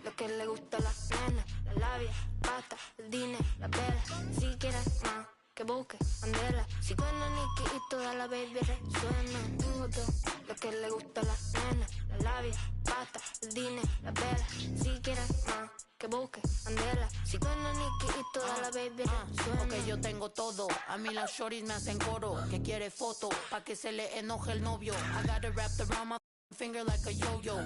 Lo que le gusta a las nenas, la labia, pasta, el dinero, la vela. Si quieres más, que busque Andela. Si suena Nicky y toda la baby resuena. Lo que le gusta a las nenas, la labia, pasta, el dinero, la vela. Si quieres más, que busque Andela. Si suena Nicky y toda la baby resuena. Porque yo tengo todo, a mí las shorties me hacen coro. Que quiere foto, pa' que se le enoje el novio. I got it wrapped around my finger like a yo-yo,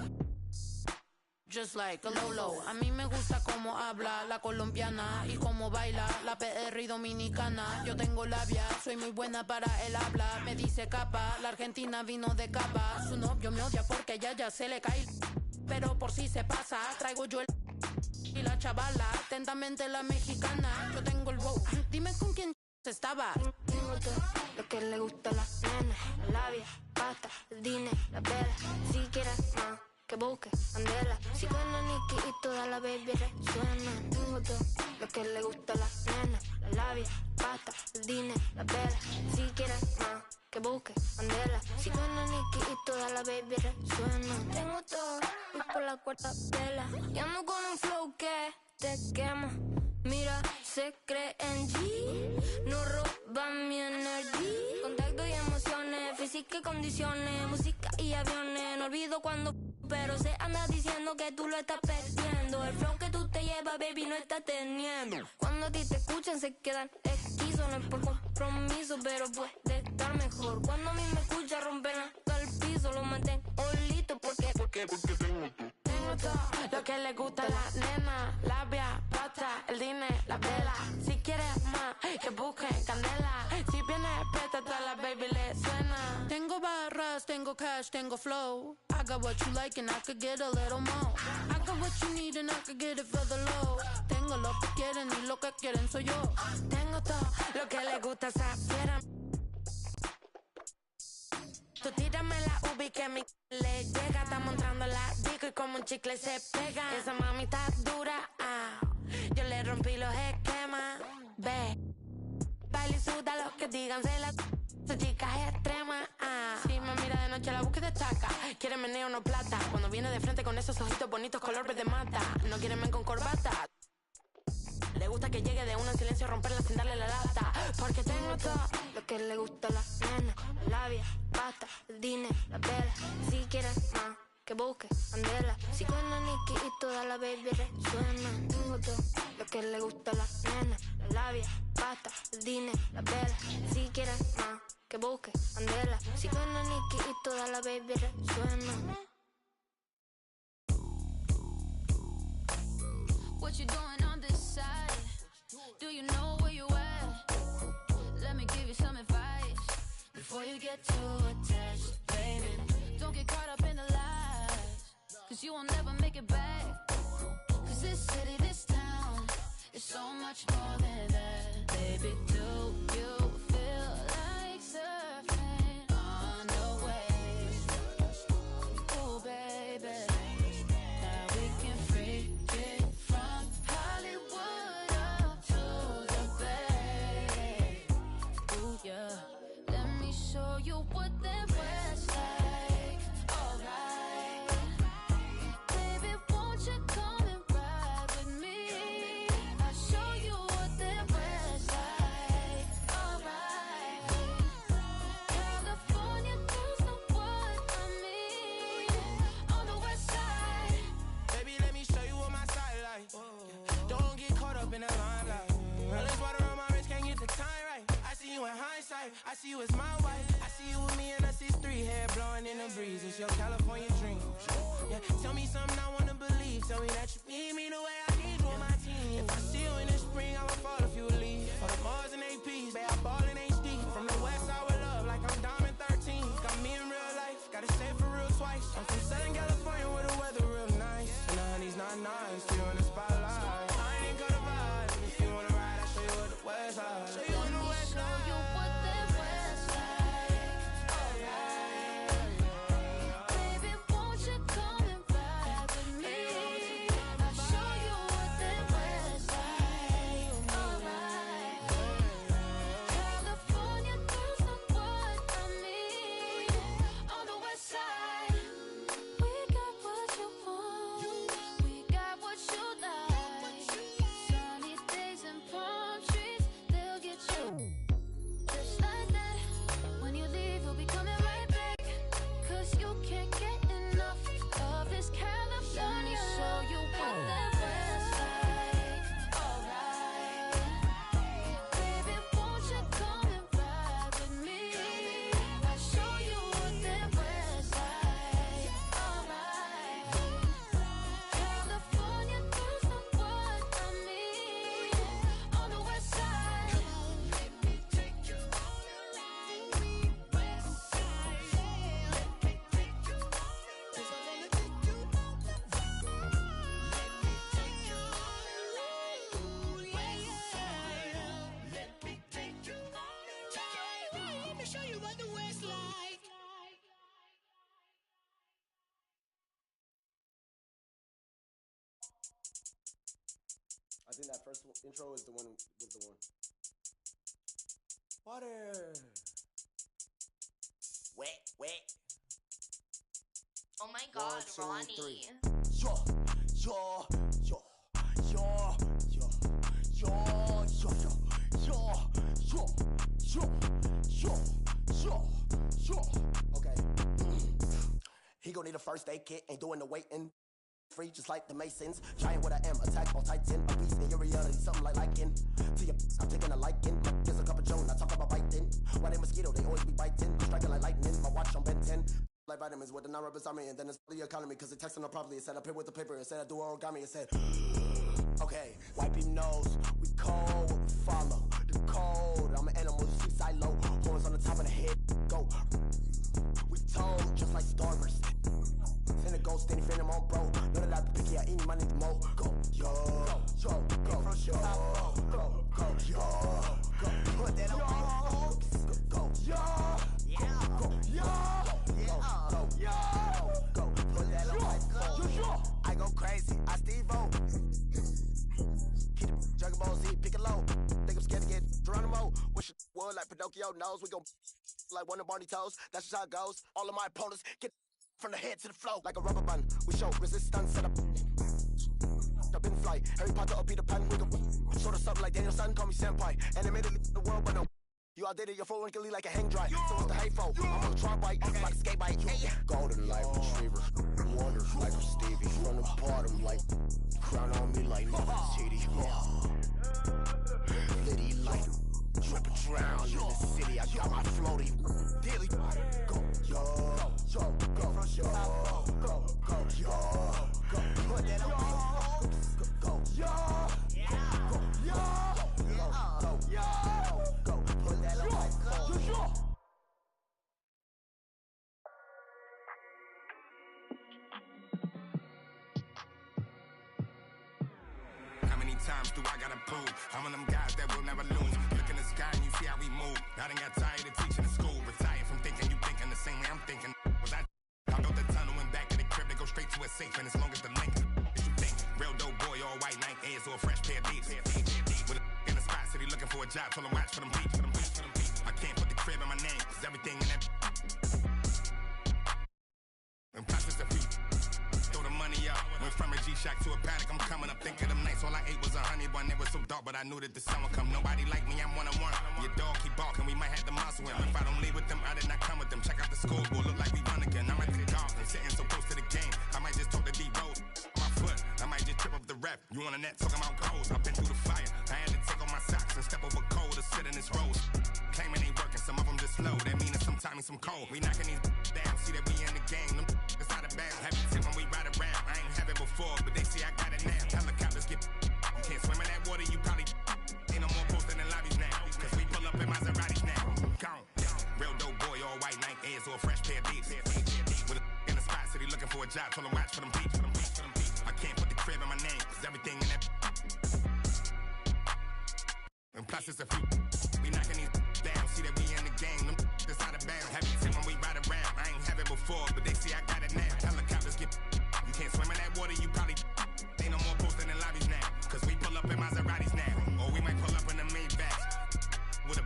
just like a Lolo. A mí me gusta cómo habla la colombiana y cómo baila la PR dominicana. Yo tengo labia, soy muy buena para el habla. Me dice capa, la argentina vino de capa. Su novio me odia porque ella ya se le cae, pero por si se pasa, traigo yo el y la chavala, atentamente la mexicana. Yo tengo el wow, dime con quién estaba. Lo que le gusta a las nenas, la labia, pasta, el dinero, la vela. Si quieres más, que busque Andela. Si suena Nicky y toda la baby resuena. Lo que le gusta a las nenas, la labia, pasta, el dinero, la vela. Si quieres más, que busque Andela. Si suena Nicky y toda la baby resuena. Tengo todo, voy por la cuarta vela. Y ando con un flow que te quema. Mira, se cree en G, no roba mi energía. Contacto y emociones, física y condiciones, música y aviones. No olvido cuando, pero se anda diciendo que tú lo estás perdiendo. El flow que tú te llevas, baby, no estás teniendo. Cuando a ti te escuchan se quedan esquizos. No es por compromiso, pero puede estar mejor. Cuando a mí me escucha romper el piso, lo mantengo listo porque tengo todo. Lo que le gusta a la nena, labia, pasta, el dinero, la vela. Si quieres más, que busquen candela. Si viene presta, toda la baby le suena. Tengo barras, tengo cash, tengo flow. I got what you like and I could get a little more. I got what you need and I could get it for the low. Tengo lo que quieren y lo que quieren soy yo. Tengo todo lo que le gusta a esa fiera. Tú tírame la ubi que mi le llega. Estamos entrando la disco y como un chicle se pega. Esa mami está dura, yo le rompí los esquemas. Ve, baila y suda lo que digan. Esa chica es extrema, Si me mira de noche la búsqueda destaca. Quiere meneo, no plata. Cuando viene de frente con esos ojitos bonitos color verde mata. No quiere men con corbata. Le gusta que llegue de una en silencio, romperla sin darle la lata. Porque tengo todo lo que le gusta a las nenas, la labia, pasta, el dinero, la vela. Si quieres más, que busque Andela. Si suena Nicky y toda la baby resuena. Tengo todo lo que le gusta a las nenas, la labia, pasta, el dinero, la vela. Si quieres más, que busque Andela. Si suena Nicky y toda la baby resuena. What you doing on this side? Do you know where you at? Let me give you some advice before you get too attached, baby. Don't get caught up in the lies, cause you will never make it back. Cause this city, this town is so much more than that. Baby, do you feel like surfing on the waves? Oh, baby, now we can freak it from Hollywood up to the Bay. Ooh, yeah. Let me show you what that was like. Alright. Baby, won't you come and ride with me? I'll show you what that was like. Alright. California girls know what I mean. On the west side. Baby, let me show you what my side like. Don't get caught up in the limelight. All this water on my wrist, can't get the time right. I see you in hindsight, I see you as my wife. I see you with me and us is three, hair blowing in the breeze. It's your California dream. Yeah, tell me something I wanna believe. Tell me that you need me the way I need you on my team. If I see you in the spring, I would fall if you would leave. For the Mars and APs, babe, I ball in HD. From the west side with love, like I'm Diamond 13. Got me in real life, gotta say it for real twice. I'm from Southern California where the weather real nice. And the honey's not nice, you in the spotlight. I ain't gonna vibe, if you wanna ride, I'll show you what the west side. Show you on the west Show side. you what that was like. Alright. Baby, won't you come and ride with me? I'll show you what that was like. you what the West like. I think that first intro is the one with the one. Water. Wet. Oh my God, 1, 2, 3. Ronnie. Okay. He gon' need a first aid kit, ain't doing the waiting. Free just like the Masons. Giant what I am, attack on Titan. A beast in your reality, something like liking. To your I'm taking a liking. There's a cup of Joan, I talk about biting. Why they mosquito, they always be biting. I'm striking like lightning, my watch on Ben 10. Like vitamins with the non-rubbers on me, and then it's the economy, cause it texting them properly. It said up here with the paper, it said I do origami, it said okay, wipe your nose, we cold, what we follow. The code, I'm an animal, you see silo. Horns on the top of the head, go. We told, just like starvers. Send a ghost, any friend, I'm on bro. None of that picky, I eat my need the mo. Go, yo, go, put that on, go, yo, go, put that on my phone. I go crazy, I Steve-O. Keep the Dragon Ball Z, pick it low. Think I'm scared to get Geronimo. Wish it would like Pinocchio knows. We gon' like one of Barney toes. That's just how it goes. All of my opponents get from the head to the flow. Like a rubber band, we show resistance. Set up in flight. Harry Potter or Peter Pan. We gon' sort of something like Daniel-san. Call me senpai. Animated the world, but no. You outdated your phone can lead like a hang dry. So what's the hateful? I'm on the try bike, like a skate bike. Golden light retriever, wonders like a Stevie. From the bottom, like crown on me like Nefertiti. Liddy like trip and drown in the city. I got my floaty daily. Go, yo, put that on. Go, yo. How many times do I gotta prove? I'm one of them guys that will never lose. Look in the sky and you see how we move. I done got tired of teaching in school. Retired from thinking you thinking the same way I'm thinking. Was I built the tunnel and back of the crib to go straight to a safe, and as long as the link is you think. Real dope boy, all white Nike Airs or a fresh pair of D's. With a in the spot, city looking for a job, told him watch for them beats. I can't put the crib in my name, cause everything in that. And plus it's a few. Throw the money up. Went from a G-Shock to a paddock. I'm coming up, think of them nights. All I ate was a honey bun. It was so dark, but I knew that the sun would come. Nobody like me, I'm one-on-one. Your dog keep barking, we might have to muscle him. If I don't leave with them, I did not come with them. Check out the scoreboard, look like we run again. I'm at the garden, sitting so close to the game. I might just talk to D-Rose on my foot. I might just trip up the ref. You on the net talking about goals. I've been through the fire. I had to take off my socks and step over cold to sit in this rose. Claiming ain't working, some of them just slow. That mean it's sometimes some cold. We knocking these down, see that we in the game. Them it's out of bounds. Happy tip when we ride around. I ain't have it before, but they see I got it now. Helicopters get. You can't swim in that water, you probably ain't no more posting in lobbies now. Cause we pull up in Maseratis now. Gone. Real dope boy, all white Nike Airs or a fresh pair of D's. With a in the spot, city looking for a job, told him watch for them beats. I can't put the crib in my name, cause everything in that. And plus it's a few. We knocking these down, see that we in the game. Them it's out of bounds. Happy tip when we ride around. I ain't have it before, but they see I got it now. Helicopters get. You can't swim in that water, you probably ain't no more posting in lobbies now. Cause we pull up in Maseratis now. Or we might pull up in the Mavericks. With a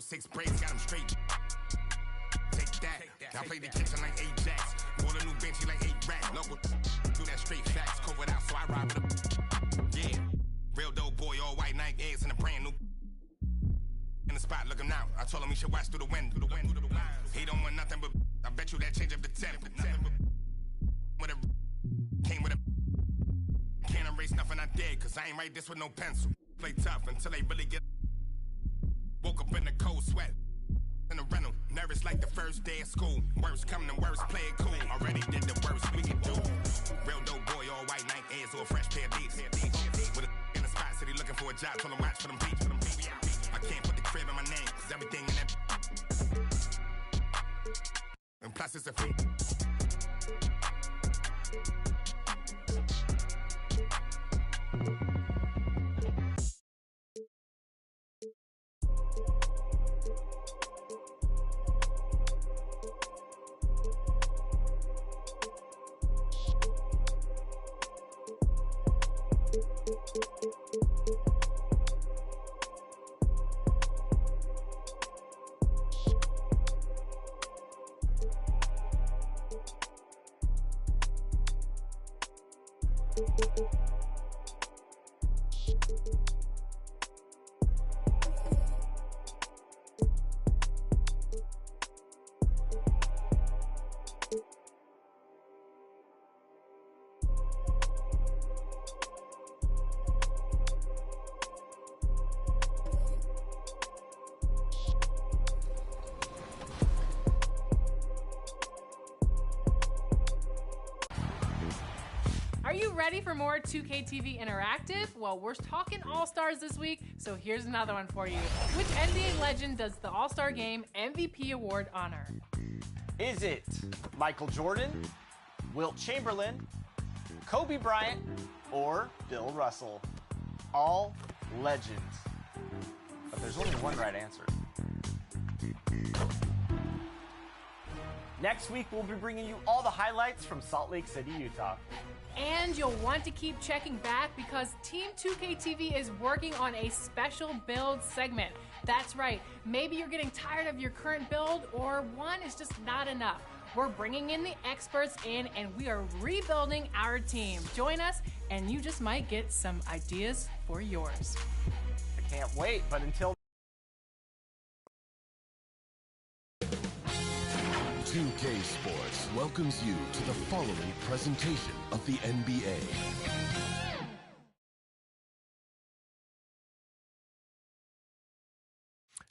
6 braids, got them straight. Take that. I play the kitchen like Ajax. Bought a new benchy like 8 racks. Local do that straight facts. Covered out, so I ride with a. Yeah. Real dope boy, all white Nike Airs and a brand new. In the spot, looking out. I told him he should watch through the wind. He don't want nothing but. I bet you that change up the temp. With a came with a. Can't erase nothing I did, cause I ain't write this with no pencil. Play tough until they really get. Woke up in the cold sweat. In the rental, nervous like the first day of school. Worst come to worst, play it cool. Already did the worst we can do. Real dope boy, all white Nike Airs or a fresh pair of D's. With a in the spot, city looking for a job, told him watch for them beats. I can't put the crib in my name, cause everything in that. And plus it's a fee. Are you ready for more 2K TV Interactive? Well, we're talking All-Stars this week, so here's another one for you. Which NBA legend does the All-Star Game MVP award honor? Is it Michael Jordan, Wilt Chamberlain, Kobe Bryant, or Bill Russell? All legends. But there's only one right answer. Next week, we'll be bringing you all the highlights from Salt Lake City, Utah. And you'll want to keep checking back because Team 2K TV is working on a special build segment. That's right, maybe you're getting tired of your current build or one is just not enough. We're bringing in the experts in and we are rebuilding our team. Join us and you just might get some ideas for yours. I can't wait, but until 2K Sports welcomes you to the following presentation of the NBA.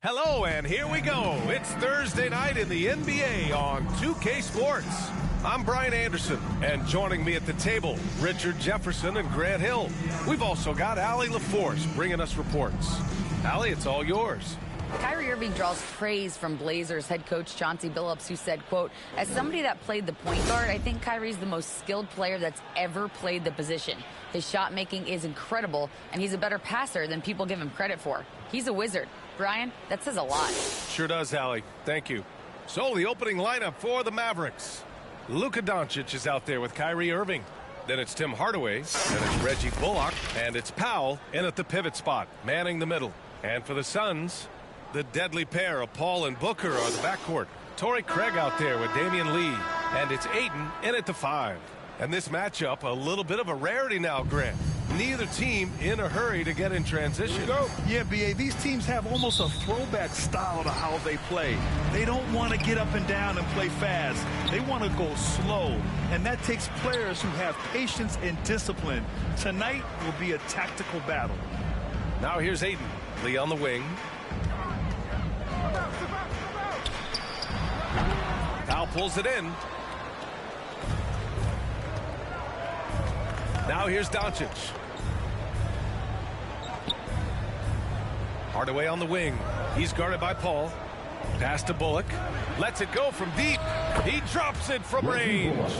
Hello, and here we go. It's Thursday night in the NBA on 2K Sports. I'm Brian Anderson, and joining me at the table, Richard Jefferson and Grant Hill. We've also got Allie LaForce bringing us reports. Allie, it's all yours. Kyrie Irving draws praise from Blazers head coach Chauncey Billups, who said, quote, as somebody that played the point guard, I think Kyrie's the most skilled player that's ever played the position. His shot making is incredible, and he's a better passer than people give him credit for. He's a wizard. Brian, that says a lot. Sure does, Allie. Thank you. So the opening lineup for the Mavericks. Luka Doncic is out there with Kyrie Irving. Then it's Tim Hardaway, then it's Reggie Bullock, and it's Powell in at the pivot spot, manning the middle. And for the Suns, the deadly pair of Paul and Booker are the backcourt. Torrey Craig out there with Damian Lee, and it's Ayton in at the 5. And this matchup, a little bit of a rarity now, Grant. Neither team in a hurry to get in transition. Yeah, B.A., these teams have almost a throwback style to how they play. They don't want to get up and down and play fast. They want to go slow, and that takes players who have patience and discipline. Tonight will be a tactical battle. Now here's Ayton. Lee on the wing. Powell pulls it in. Now here's Doncic. Hardaway on the wing. He's guarded by Paul. Pass to Bullock. Lets it go from deep. He drops it from range.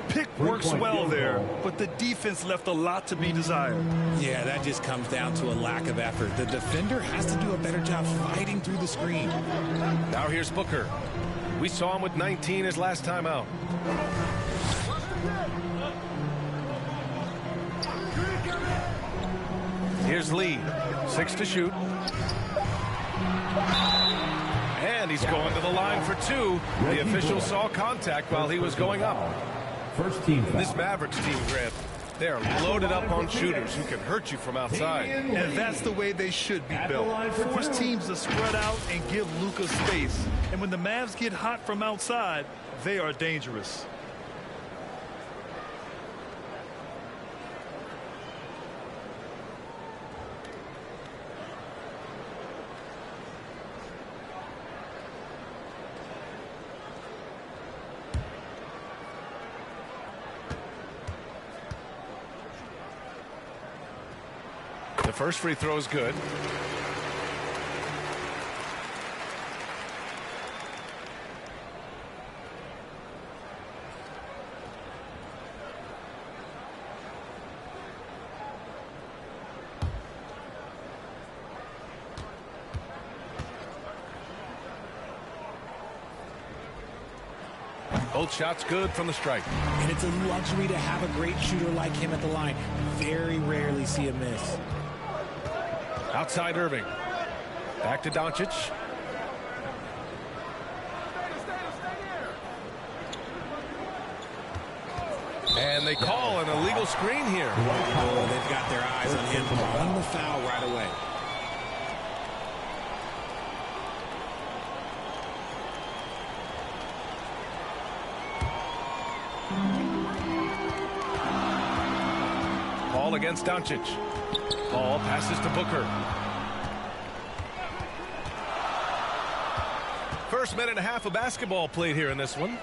Pick works well there, but the defense left a lot to be desired. Yeah, that just comes down to a lack of effort. The defender has to do a better job fighting through the screen. Now here's Booker. We saw him with 19 his last time out. Here's Lee. 6 to shoot. And he's going to the line for 2. The official saw contact while he was going up. First team. This Mavericks team, Grant, they are loaded up on shooters who can hurt you from outside. And that's the way they should be built. Force teams to spread out and give Luka space. And when the Mavs get hot from outside, they are dangerous. The first free throw is good. Both shots good from the stripe. And it's a luxury to have a great shooter like him at the line. Very rarely see a miss. Outside Irving. Back to Doncic. And they call an illegal screen here. Oh, they've got their eyes on him, calling the foul right away. Ball against Doncic. Ball passes to Booker. First minute and a half of basketball played here in this one.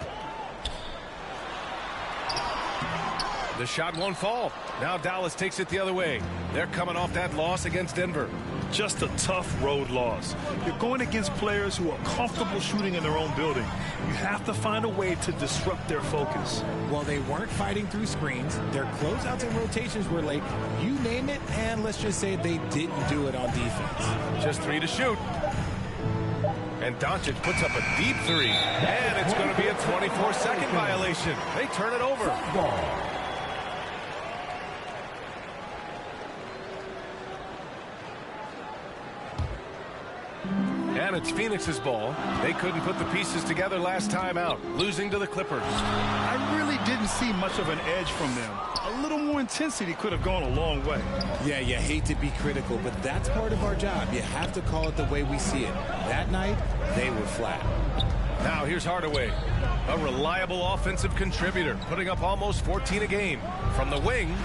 The shot won't fall. Now Dallas takes it the other way. They're coming off that loss against Denver. Just a tough road loss. You're going against players who are comfortable shooting in their own building. You have to find a way to disrupt their focus. Well, they weren't fighting through screens. Their closeouts and rotations were late. You name it, and let's just say they didn't do it on defense. Just 3 to shoot. And Doncic puts up a deep 3. And it's going to be a 24-second violation. They turn it over. And it's Phoenix's ball. They couldn't put the pieces together last time out, losing to the Clippers. I really didn't see much of an edge from them. A little more intensity could have gone a long way. Yeah, you hate to be critical, but that's part of our job. You have to call it the way we see it. That night, they were flat. Now here's Hardaway, a reliable offensive contributor, putting up almost 14 a game. From the wing,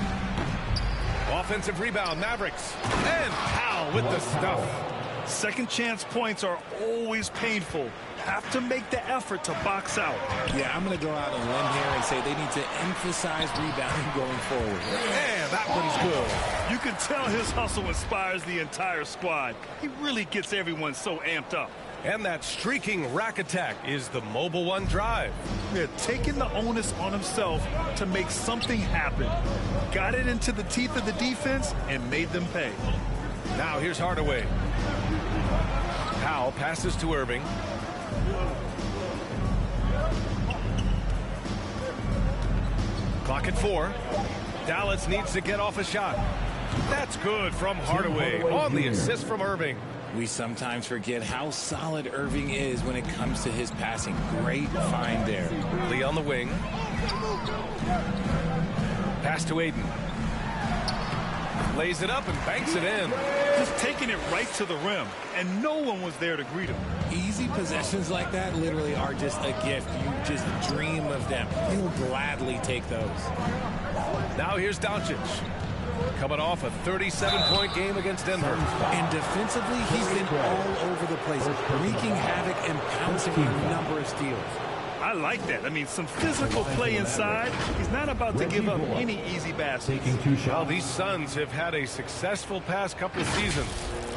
offensive rebound, Mavericks. And Powell with the stuff. Second chance points are always painful. Have to make the effort to box out. Yeah, I'm going to go out on a limb here and say they need to emphasize rebounding going forward. Man, that one's good. You can tell his hustle inspires the entire squad. He really gets everyone so amped up. And that streaking rack attack is the Mobile One drive. They're taking the onus on himself to make something happen. Got it into the teeth of the defense and made them pay. Now here's Hardaway. Powell passes to Irving. Clock at 4. Dallas needs to get off a shot. That's good from Hardaway on the assist from Irving. We sometimes forget how solid Irving is when it comes to his passing. Great find there. Lee on the wing. Pass to Aiden. Lays it up and banks it in. Just taking it right to the rim, and no one was there to greet him. Easy possessions like that literally are just a gift. You just dream of them. You'll gladly take those. Now here's Doncic. Coming off a 37-point game against Denver. And defensively, he's been all over the place, wreaking havoc and pouncing on a number of steals. I like that. I mean, some physical play inside. He's not about to give up any easy baskets. Well, these Suns have had a successful past couple of seasons.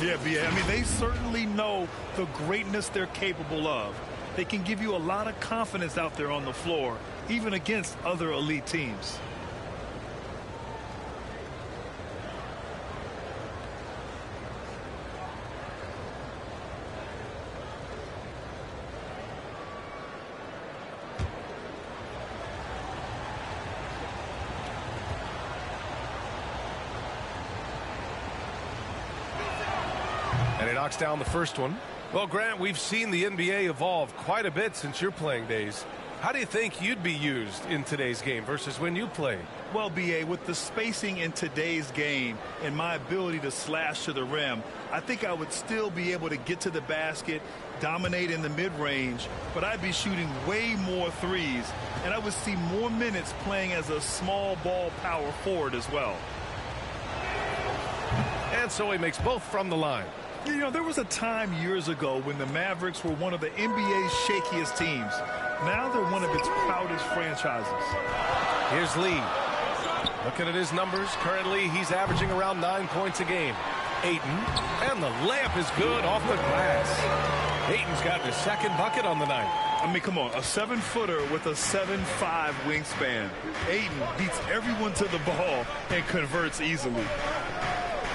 Yeah, I mean, they certainly know the greatness they're capable of. They can give you a lot of confidence out there on the floor, even against other elite teams. And he knocks down the first one. Well, Grant, we've seen the NBA evolve quite a bit since your playing days. How do you think you'd be used in today's game versus when you played? Well, B.A., with the spacing in today's game and my ability to slash to the rim, I think I would still be able to get to the basket, dominate in the mid-range, but I'd be shooting way more threes, and I would see more minutes playing as a small ball power forward as well. And so he makes both from the line. You know, there was a time years ago when the Mavericks were one of the NBA's shakiest teams. Now they're one of its proudest franchises. Here's Lee. Looking at his numbers, currently he's averaging around 9 points a game. Ayton, and the layup is good off the glass. Ayton's got his second bucket on the night. I mean, come on, a 7-footer with a 7'5" wingspan. Ayton beats everyone to the ball and converts easily.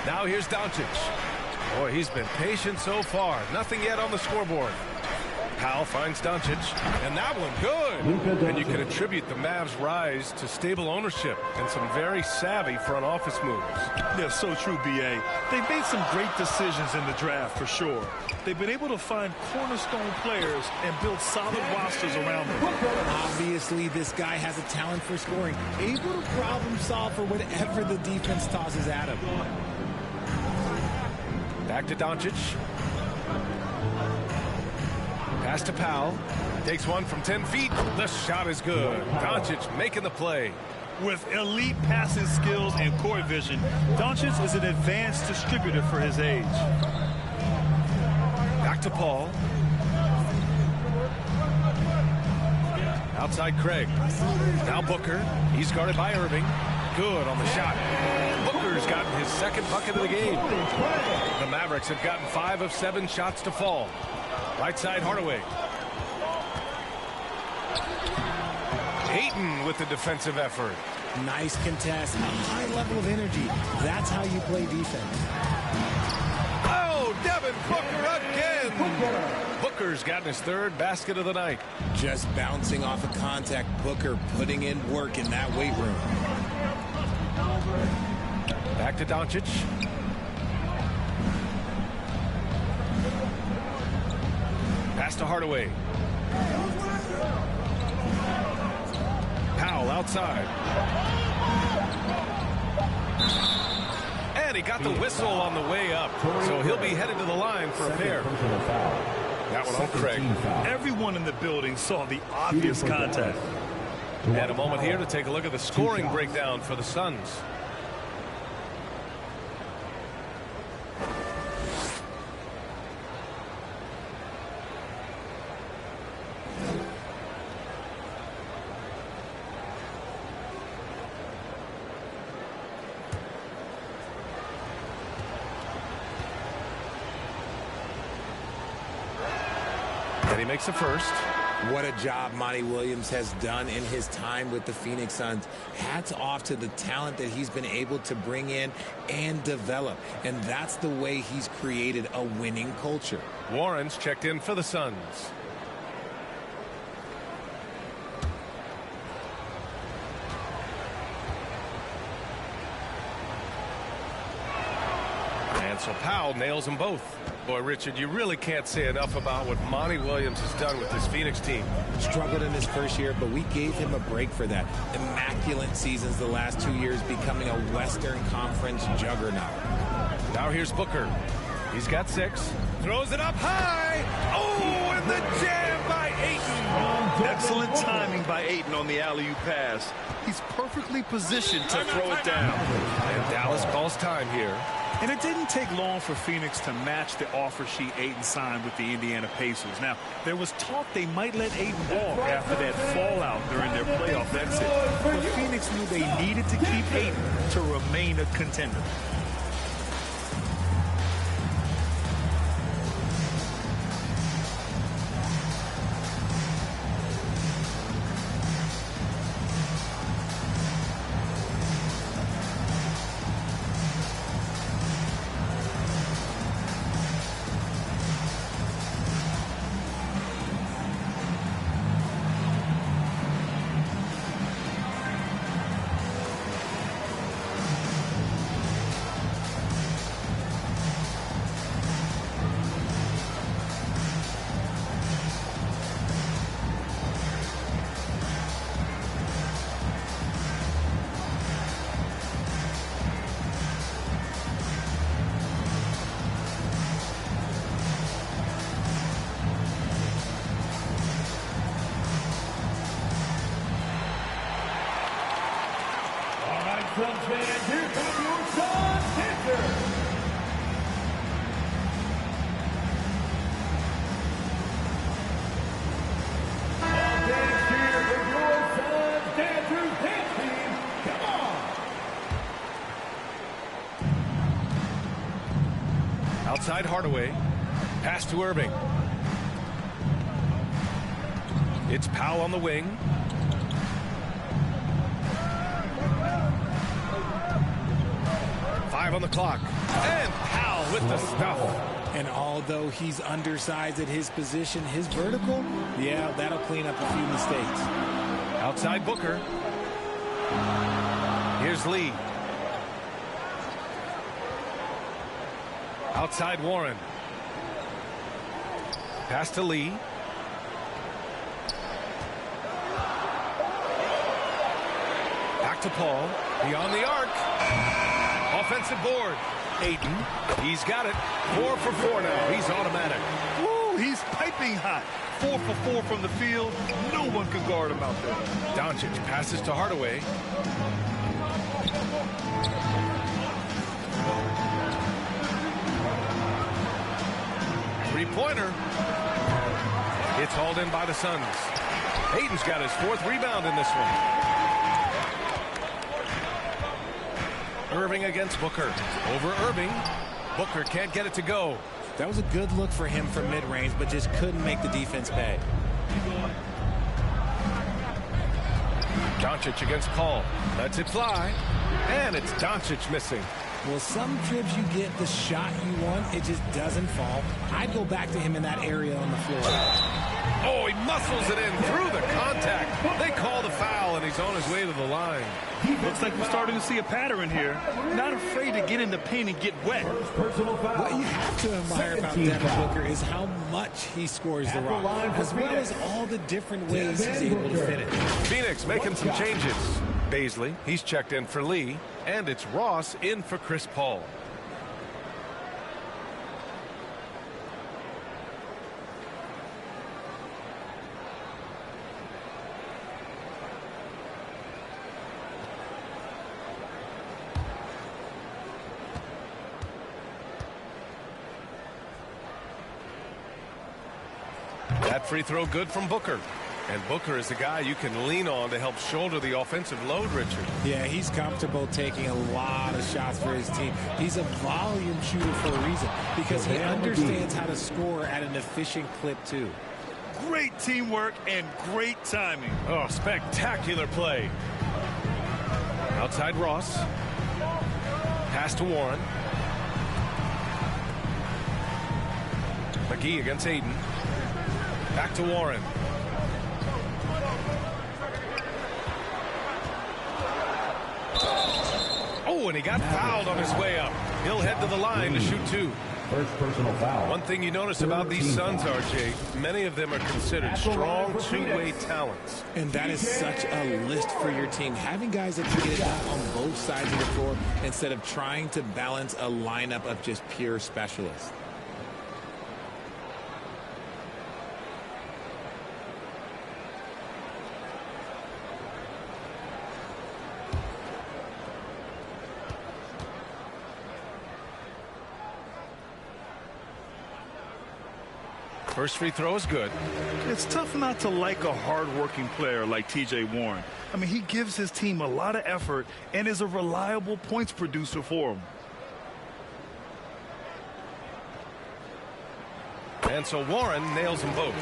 Now here's Doncic. Boy, he's been patient so far. Nothing yet on the scoreboard. Powell finds Doncic, and that one good. And you can attribute the Mavs' rise to stable ownership and some very savvy front office moves. Yeah, so true, B.A. They've made some great decisions in the draft, for sure. They've been able to find cornerstone players and build solid rosters around them. Obviously, this guy has a talent for scoring, able to problem solve for whatever the defense tosses at him. Back to Doncic. Pass to Powell. Takes one from 10 feet. The shot is good. Doncic making the play. With elite passing skills and court vision, Doncic is an advanced distributor for his age. Back to Paul. Outside Craig. Now Booker. He's guarded by Irving. Good on the shot. Booker's gotten his second bucket of the game. The Mavericks have gotten 5 of 7 shots to fall. Right side Hardaway. Ayton with the defensive effort. Nice contest, a high level of energy. That's how you play defense. Oh, Devin Booker again. Booker's gotten his 3rd basket of the night. Just bouncing off of contact, Booker putting in work in that weight room. Back to Doncic. Pass to Hardaway. Powell outside. And he got the whistle on the way up. So he'll be headed to the line for a pair. That one on Craig. Everyone in the building saw the obvious contact. And a moment here to take a look at the scoring breakdown for the Suns. And he makes the first. What a job Monty Williams has done in his time with the Phoenix Suns. Hats off to the talent that he's been able to bring in and develop. And that's the way he's created a winning culture. Warren's checked in for the Suns. And so Powell nails them both. Boy, Richard, you really can't say enough about what Monty Williams has done with this Phoenix team. Struggled in his first year, but we gave him a break for that. Immaculate seasons the last 2 years, becoming a Western Conference juggernaut. Now here's Booker. He's got 6. Throws it up high. Oh, and the jam by Ayton. Excellent timing by Ayton on the alley-oop pass. He's perfectly positioned to throw it down. And Dallas calls time here. And it didn't take long for Phoenix to match the offer sheet Ayton signed with the Indiana Pacers. Now, there was talk they might let Ayton walk after that fallout during their playoff exit. But Phoenix knew they needed to keep Ayton to remain a contender. Outside Hardaway. Pass to Irving. It's Powell on the wing. Five on the clock. And Powell with the stuff. And although he's undersized at his position, his vertical, yeah, that'll clean up a few mistakes. Outside Booker. Here's Lee. Outside Warren. Pass to Lee. Back to Paul. Beyond the arc. Offensive board. Ayton. He's got it. 4 for 4 now. He's automatic. Woo, he's piping hot. 4 for 4 from the field. No one can guard him out there. Doncic passes to Hardaway. Three-pointer. It's hauled in by the Suns. Ayton's got his 4th rebound in this one. Irving against Booker. Over Irving. Booker can't get it to go. That was a good look for him from mid-range, but just couldn't make the defense pay. Doncic against Paul. Lets it fly. And it's Doncic missing. Well, some trips you get the shot you want, it just doesn't fall. I'd go back to him in that area on the floor. Oh, he muscles it in through the contact. They call the foul, and he's on his way to the line. Looks like we're starting to see a pattern here. Not afraid to get in the paint and get wet. What you have to admire about Devin Booker is how much he scores the rock, as well as all the different ways he's able to finish. Phenix making some changes. Baisley, he's checked in for Lee, and it's Ross in for Chris Paul. That free throw good from Booker. And Booker is the guy you can lean on to help shoulder the offensive load, Richard. Yeah, he's comfortable taking a lot of shots for his team. He's a volume shooter for a reason because he understands how to score at an efficient clip, too. Great teamwork and great timing. Oh, spectacular play. Outside Ross. Pass to Warren. McGee against Ayton. Back to Warren. Oh, and he got fouled on his way up. He'll head to the line to shoot 2. First personal foul. One thing you notice about these Suns, RJ, many of them are considered strong two-way talents. And that is such a list for your team. Having guys that can get it done on both sides of the floor instead of trying to balance a lineup of just pure specialists. First free throw is good. It's tough not to like a hard-working player like T.J. Warren. I mean, he gives his team a lot of effort and is a reliable points producer for them. And so Warren nails them both.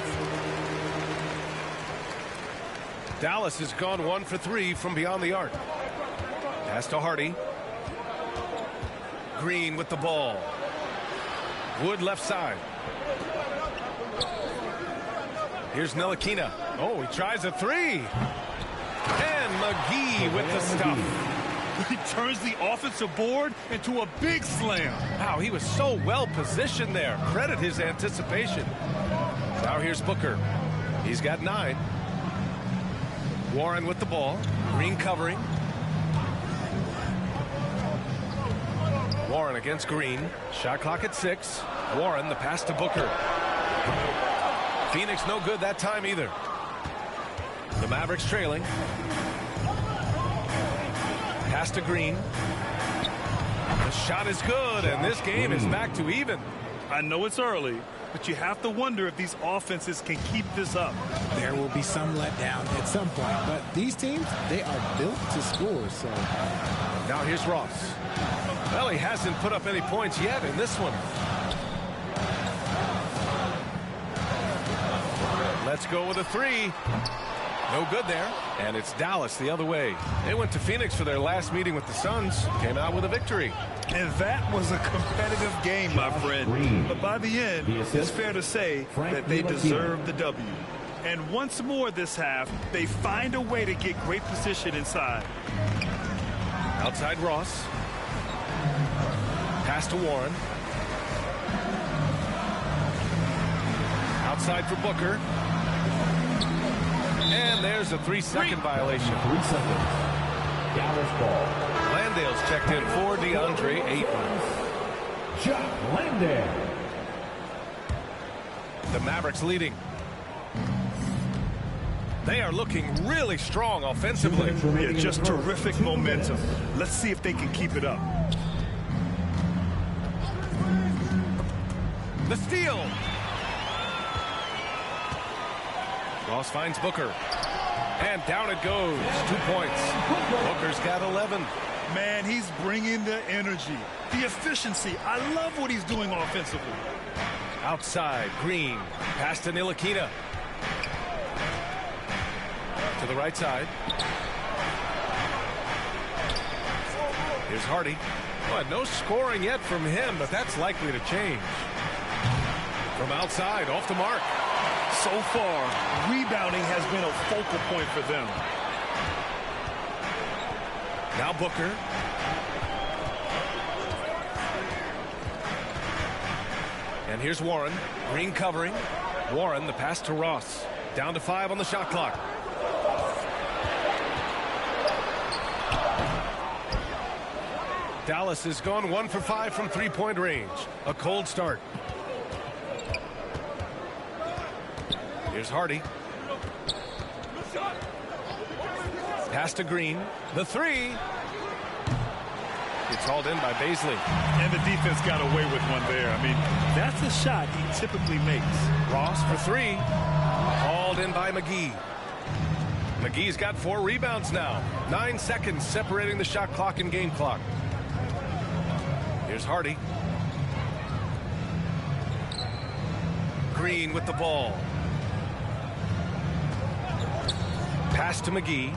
Dallas has gone 1 for 3 from beyond the arc. Pass to Hardy. Green with the ball. Wood left side. Here's Ntilikina. Oh, he tries a 3. And McGee with the stuff. He turns the offensive board into a big slam. Wow, he was so well positioned there. Credit his anticipation. Now here's Booker. He's got 9. Warren with the ball. Green covering. Warren against Green. Shot clock at 6. Warren, the pass to Booker. Phenix no good that time either. The Mavericks trailing. Pass to Green. The shot is good, and this game is back to even. I know it's early, but you have to wonder if these offenses can keep this up. There will be some letdown at some point, but these teams, they are built to score. So now here's Ross. Well, he hasn't put up any points yet in this one. Let's go with a 3. No good there. And it's Dallas the other way. They went to Phoenix for their last meeting with the Suns. Came out with a victory. And that was a competitive game, my friend. But by the end, it's fair to say that they deserved the W. And once more this half, they find a way to get great position inside. Outside Ross. Pass to Warren. Outside for Booker. And there's a 3-second violation. 3 seconds. Dallas ball. Landale's checked in for DeAndre Ayton. Chuck Landale. The Mavericks leading. They are looking really strong offensively. Yeah, just terrific momentum. Let's see if they can keep it up. The steal. Ross finds Booker. And down it goes. 2 points. Booker's got 11. Man, he's bringing the energy, the efficiency. I love what he's doing offensively. Outside, Green. Pass to Ntilikina. To the right side. Here's Hardy. Well, no scoring yet from him, but that's likely to change. From outside, off the mark. So far, rebounding has been a focal point for them. Now Booker. And here's Warren. Green covering. Warren, the pass to Ross. Down to 5 on the shot clock. Dallas has gone 1 for 5 from 3-point range. A cold start. Here's Hardy. Pass to Green. The 3. It's hauled in by Baisley. And the defense got away with one there. I mean, that's a shot he typically makes. Ross for 3. Hauled in by McGee. McGee's got 4 rebounds now. 9 seconds separating the shot clock and game clock. Here's Hardy. Green with the ball. Pass to McGee.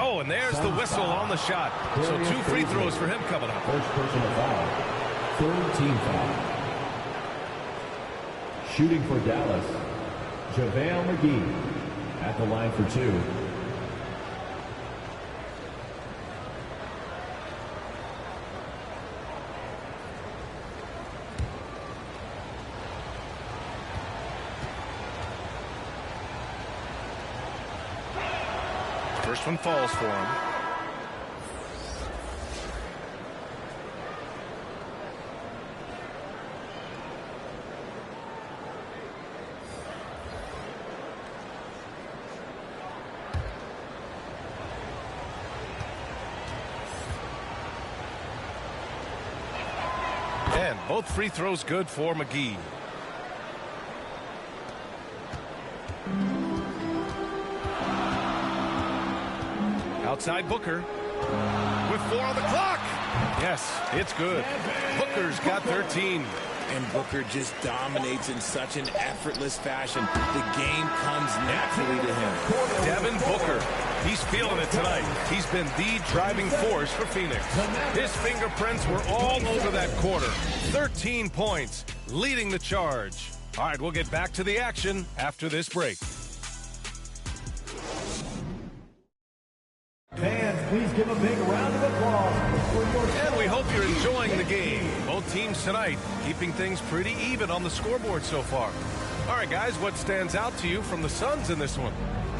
Oh, and there's the whistle on the shot. So 2 free throws for him coming up. First personal foul. 3rd team foul. Shooting for Dallas, JaVale McGee at the line for 2. First one falls for him. And both free throws good for McGee. Outside Booker. With 4 on the clock. Yes, it's good. Booker's got 13. And Booker just dominates in such an effortless fashion. The game comes naturally to him. Devin Booker. He's feeling it tonight. He's been the driving force for Phoenix. His fingerprints were all over that quarter. 13 points, leading the charge. All right, we'll get back to the action after this break. Fans, please give a big round of applause for your... And we hope you're enjoying the game. Both teams tonight keeping things pretty even on the scoreboard so far. All right, guys, what stands out to you from the Suns in this one?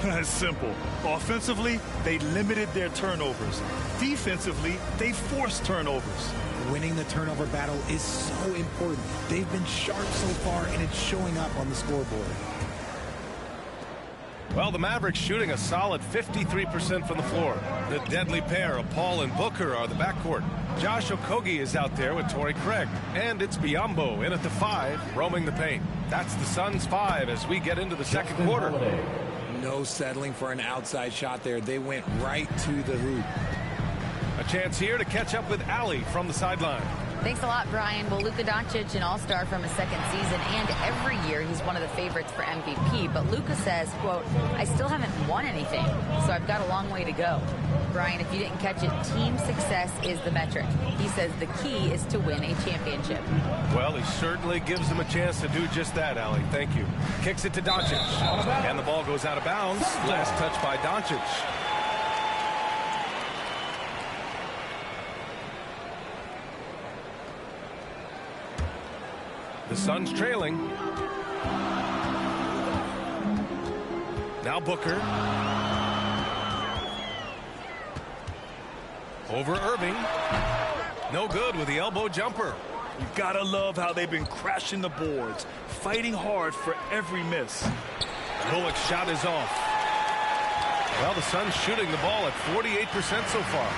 It's simple. Offensively, they limited their turnovers. Defensively, they forced turnovers. Winning the turnover battle is so important. They've been sharp so far, and it's showing up on the scoreboard. Well, the Mavericks shooting a solid 53% from the floor. The deadly pair of Paul and Booker are the backcourt. Josh Okogie is out there with Torrey Craig. And it's Biyombo in at the 5, roaming the paint. That's the Suns' 5 as we get into the second quarter. No settling for an outside shot there. They went right to the hoop. A chance here to catch up with Allie from the sideline. Thanks a lot, Brian. Well, Luka Doncic, an all-star from his second season, and every year he's one of the favorites for MVP. But Luka says, quote, I still haven't won anything, so I've got a long way to go. Brian, if you didn't catch it, team success is the metric. He says the key is to win a championship. Well, he certainly gives him a chance to do just that, Allie. Thank you. Kicks it to Doncic, and the ball goes out of bounds. Last touch by Doncic. The Suns trailing. Now Booker. Over Irving. No good with the elbow jumper. You gotta love how they've been crashing the boards, fighting hard for every miss. Bullock's shot is off. Well, the Suns shooting the ball at 48% so far.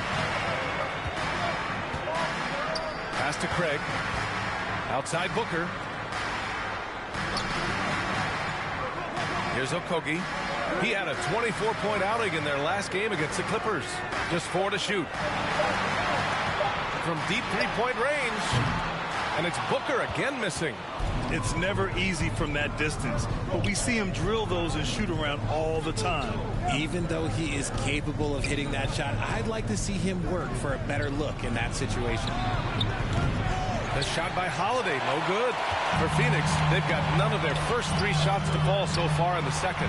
Pass to Craig. Outside Booker. Here's Okogie. He had a 24-point outing in their last game against the Clippers. Just 4 to shoot. From deep three-point range. And it's Booker again missing. It's never easy from that distance, but we see him drill those and shoot around all the time. Even though he is capable of hitting that shot, I'd like to see him work for a better look in that situation. The shot by Holiday, no good. For Phoenix, they've got none of their first 3 shots to fall so far in the second.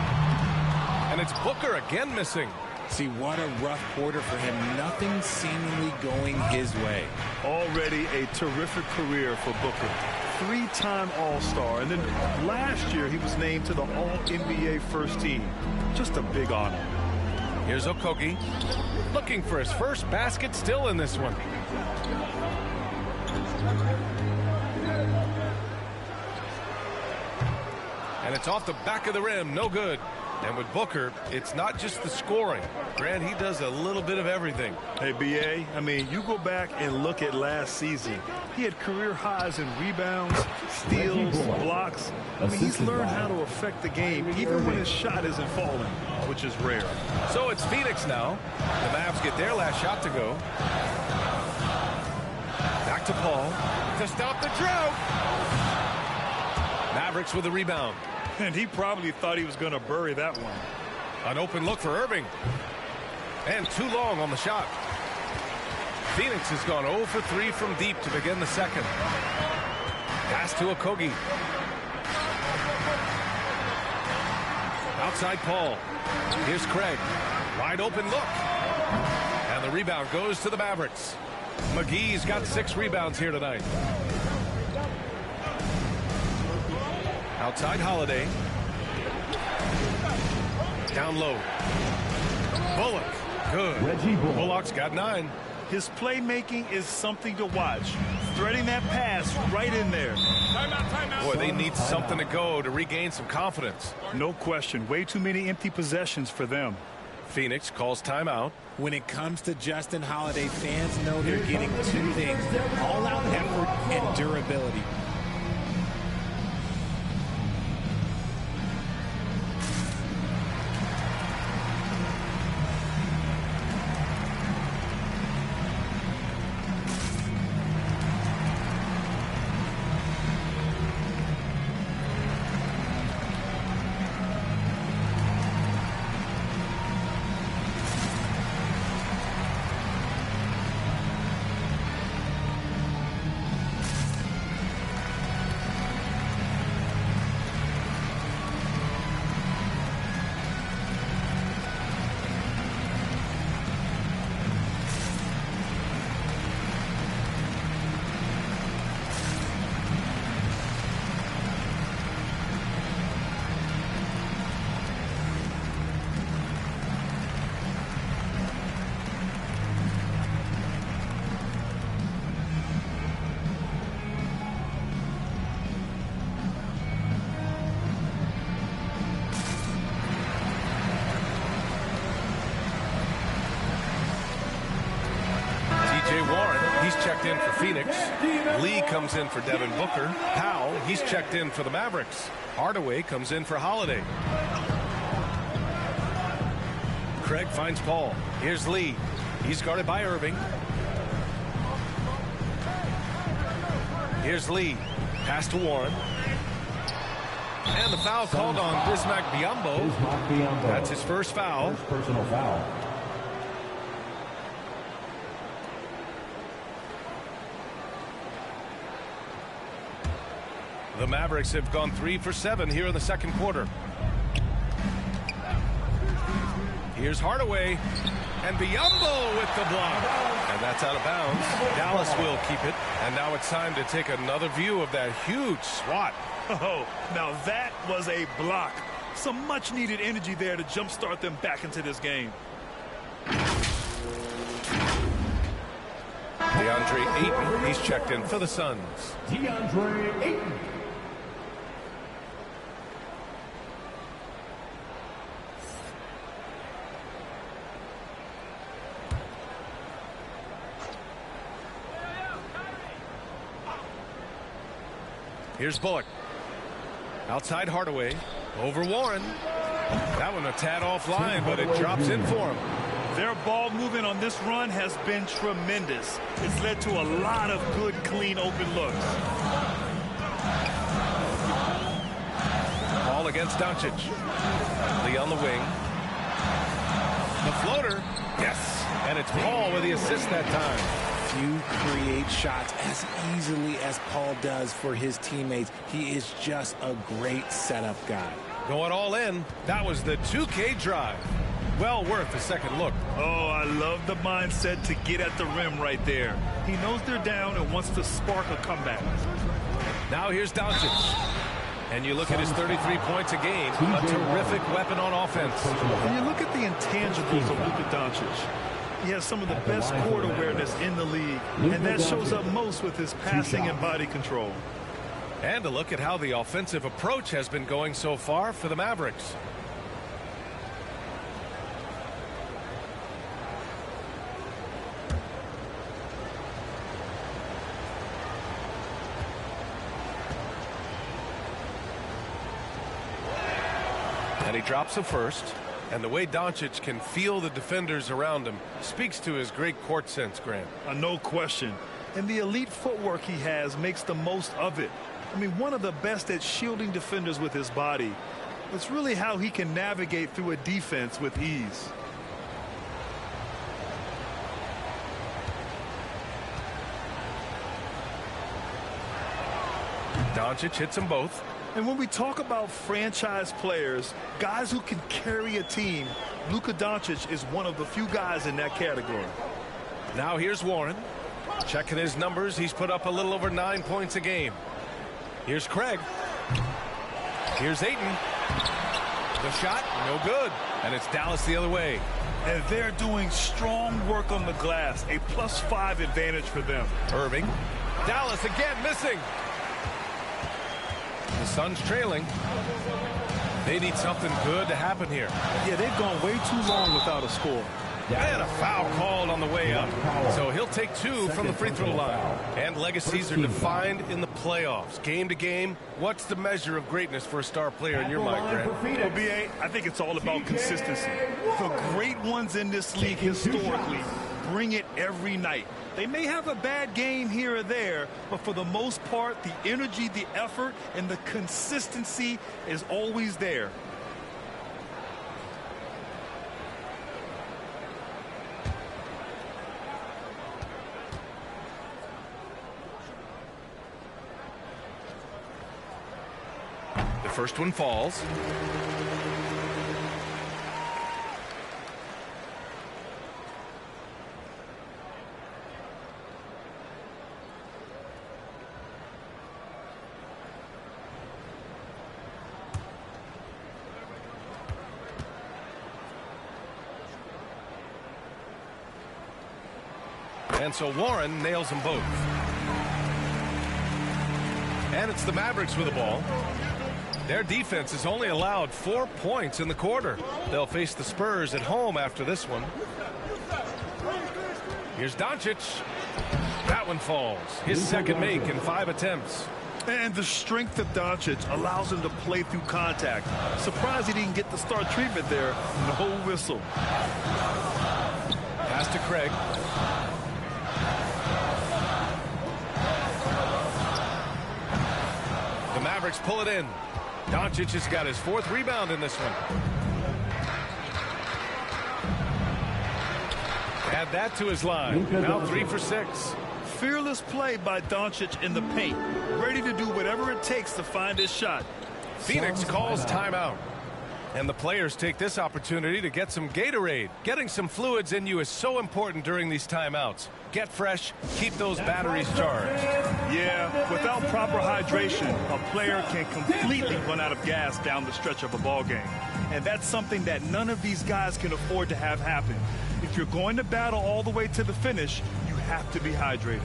And it's Booker again missing. See, what a rough quarter for him. Nothing seemingly going his way. Already a terrific career for Booker. 3-time All-Star, and then last year he was named to the All-NBA first team. Just a big honor. Here's Okogie, looking for his first basket, still in this one. And it's off the back of the rim, no good. And with Booker, it's not just the scoring. Grant, he does a little bit of everything. Hey, B.A., I mean, you go back and look at last season. He had career highs in rebounds, steals, blocks. I mean, he's learned how to affect the game, even when his shot isn't falling, which is rare. So it's Phoenix now. The Mavs get their last shot to go. Back to Paul to stop the drought. Mavericks with the rebound. And he probably thought he was going to bury that one. An open look for Irving. And too long on the shot. Phoenix has gone 0 for 3 from deep to begin the second. Pass to Okogie. Outside Paul. Here's Craig. Wide open look. And the rebound goes to the Mavericks. McGee's got 6 rebounds here tonight. Outside Holiday. Down low. Bullock. Good. Bullock's got 9. His playmaking is something to watch. Threading that pass right in there. Boy, they need something to go to regain some confidence. No question. Way too many empty possessions for them. Phoenix calls timeout. When it comes to Justin Holiday, fans know they're getting 2 things: all-out effort and durability. He's checked in for Phoenix. Lee comes in for Devin Booker. Powell, he's checked in for the Mavericks. Hardaway comes in for Holiday. Craig finds Paul. Here's Lee. He's guarded by Irving. Here's Lee. Pass to Warren. And the foul called on Bismack Biyombo. That's his first foul. First personal foul. The Mavericks have gone 3 for 7 here in the second quarter. Here's Hardaway. And Biyombo with the block. And that's out of bounds. Dallas will keep it. And now it's time to take another view of that huge swat. Oh, now that was a block. Some much-needed energy there to jumpstart them back into this game. DeAndre Ayton, he's checked in for the Suns. DeAndre Ayton. Here's Bullock. Outside Hardaway. Over Warren. That one a tad offline, but it drops in for him. Their ball movement on this run has been tremendous. It's led to a lot of good, clean, open looks. Ball against Doncic. Lee on the wing. The floater. Yes. And it's Paul with the assist that time. Few create shots as easily as Paul does for his teammates. He is just a great setup guy. Going all in. That was the 2K drive. Well worth a second look. Oh, I love the mindset to get at the rim right there. He knows they're down and wants to spark a comeback. Now here's Doncic. And you look at his 33 points a game. A terrific weapon on offense. When you look at the intangibles of Luka Doncic, he has some of the best court awareness in the league, and that shows up most with his passing and body control. And a look at how the offensive approach has been going so far for the Mavericks. And he drops the first. And the way Doncic can feel the defenders around him speaks to his great court sense, Grant. No question. And the elite footwork he has makes the most of it. I mean, one of the best at shielding defenders with his body. It's really how he can navigate through a defense with ease. Doncic hits them both. And when we talk about franchise players, guys who can carry a team, Luka Doncic is one of the few guys in that category. Now here's Warren. Checking his numbers, he's put up a little over 9 points a game. Here's Craig. Here's Ayton. The shot, no good. And it's Dallas the other way. And they're doing strong work on the glass, a +5 advantage for them. Irving. Dallas again missing. The Suns trailing. They need something good to happen here. Yeah, they've gone way too long without a score. And a foul called on the way up. So he'll take 2 from the free throw line. And legacies are defined in the playoffs. Game to game, what's the measure of greatness for a star player in your mind, Grant? Well, B.A., I think it's all about consistency. The great ones in this league historically bring it every night. They may have a bad game here or there, but for the most part, the energy, the effort, and the consistency is always there. The first one falls. And so Warren nails them both. And it's the Mavericks with the ball. Their defense has only allowed 4 points in the quarter. They'll face the Spurs at home after this one. Here's Doncic. That one falls. His second make in 5 attempts. And the strength of Doncic allows him to play through contact. Surprised he didn't get the star treatment there. No whistle. Pass to Craig. Mavericks pull it in. Doncic has got his 4th rebound in this one. Add that to his line. Now 3 for 6. Fearless play by Doncic in the paint. Ready to do whatever it takes to find his shot. Phenix calls timeout. And the players take this opportunity to get some Gatorade. Getting some fluids in you is so important during these timeouts. Get fresh, keep those batteries charged. Yeah, without proper hydration, a player can completely run out of gas down the stretch of a ball game. And that's something that none of these guys can afford to have happen. If you're going to battle all the way to the finish, you have to be hydrated.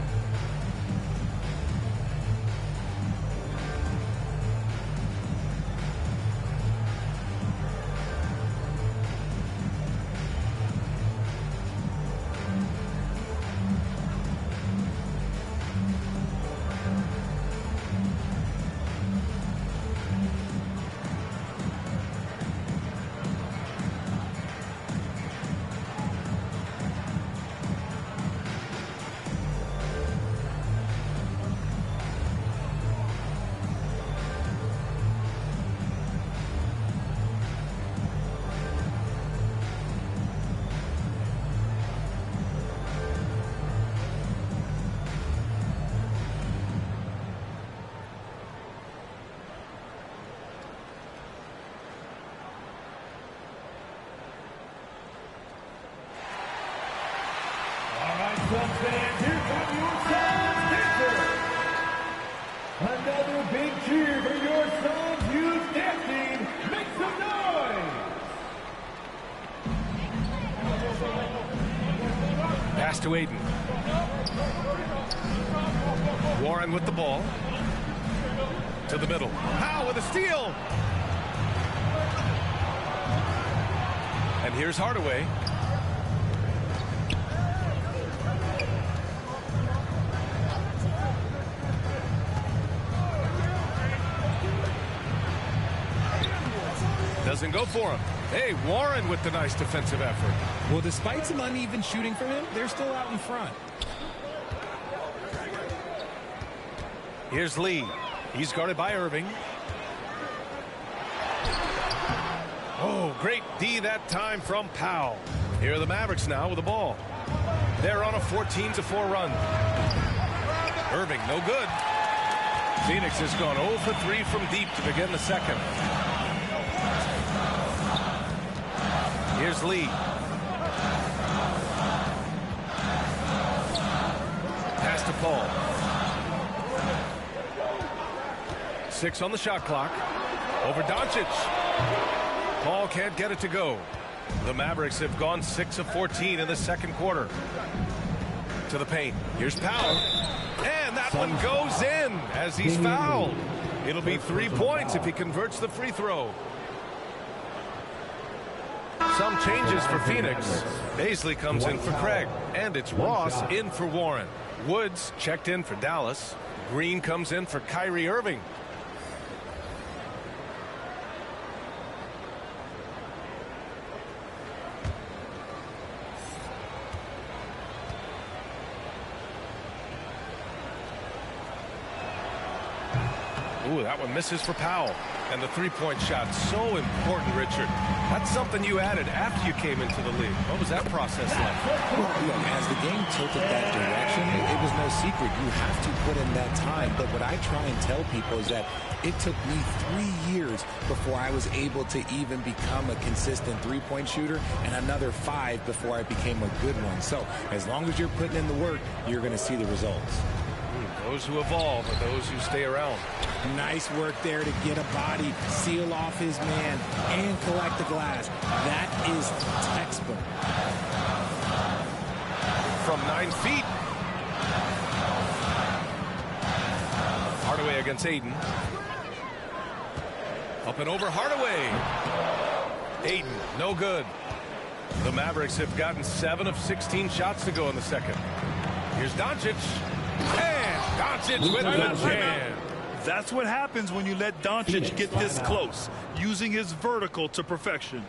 Another big cheer for your Suns Youth Tech Team. Make some noise! Pass to Aiden. Warren with the ball. To the middle. Powell with a steal! And here's Hardaway. Doesn't go for him. Hey, Warren with the nice defensive effort. Well, despite some uneven shooting from him, they're still out in front. Here's Lee. He's guarded by Irving. Oh, great D that time from Powell. Here are the Mavericks now with the ball. They're on a 14-4 run. Irving, no good. Phoenix has gone 0 for 3 from deep to begin the second. Here's Lee. Pass to Paul. 6 on the shot clock. Over Doncic. Paul can't get it to go. The Mavericks have gone 6 of 14 in the second quarter. To the paint. Here's Powell. And that one goes in as he's fouled. It'll be 3 points if he converts the free throw. Some changes for Phoenix. Baisley comes in for Craig. And it's Ross in for Warren. Woods checked in for Dallas. Green comes in for Kyrie Irving. Ooh, that one misses for Powell. And the three-point shot, so important, Richard. That's something you added after you came into the league. What was that process like? Well, look, as the game tilted that direction, it was no secret. You have to put in that time. But what I try and tell people is that it took me 3 years before I was able to even become a consistent three-point shooter, and another 5 before I became a good one. So as long as you're putting in the work, you're going to see the results. Those who evolve are those who stay around. Nice work there to get a body, seal off his man, and collect the glass. That is textbook. From 9 feet. Hardaway against Aiden. Up and over Hardaway. Aiden, no good. The Mavericks have gotten 7 of 16 shots to go in the second. Here's Doncic. And Doncic with the jam. That's what happens when you let Doncic get this close, using his vertical to perfection.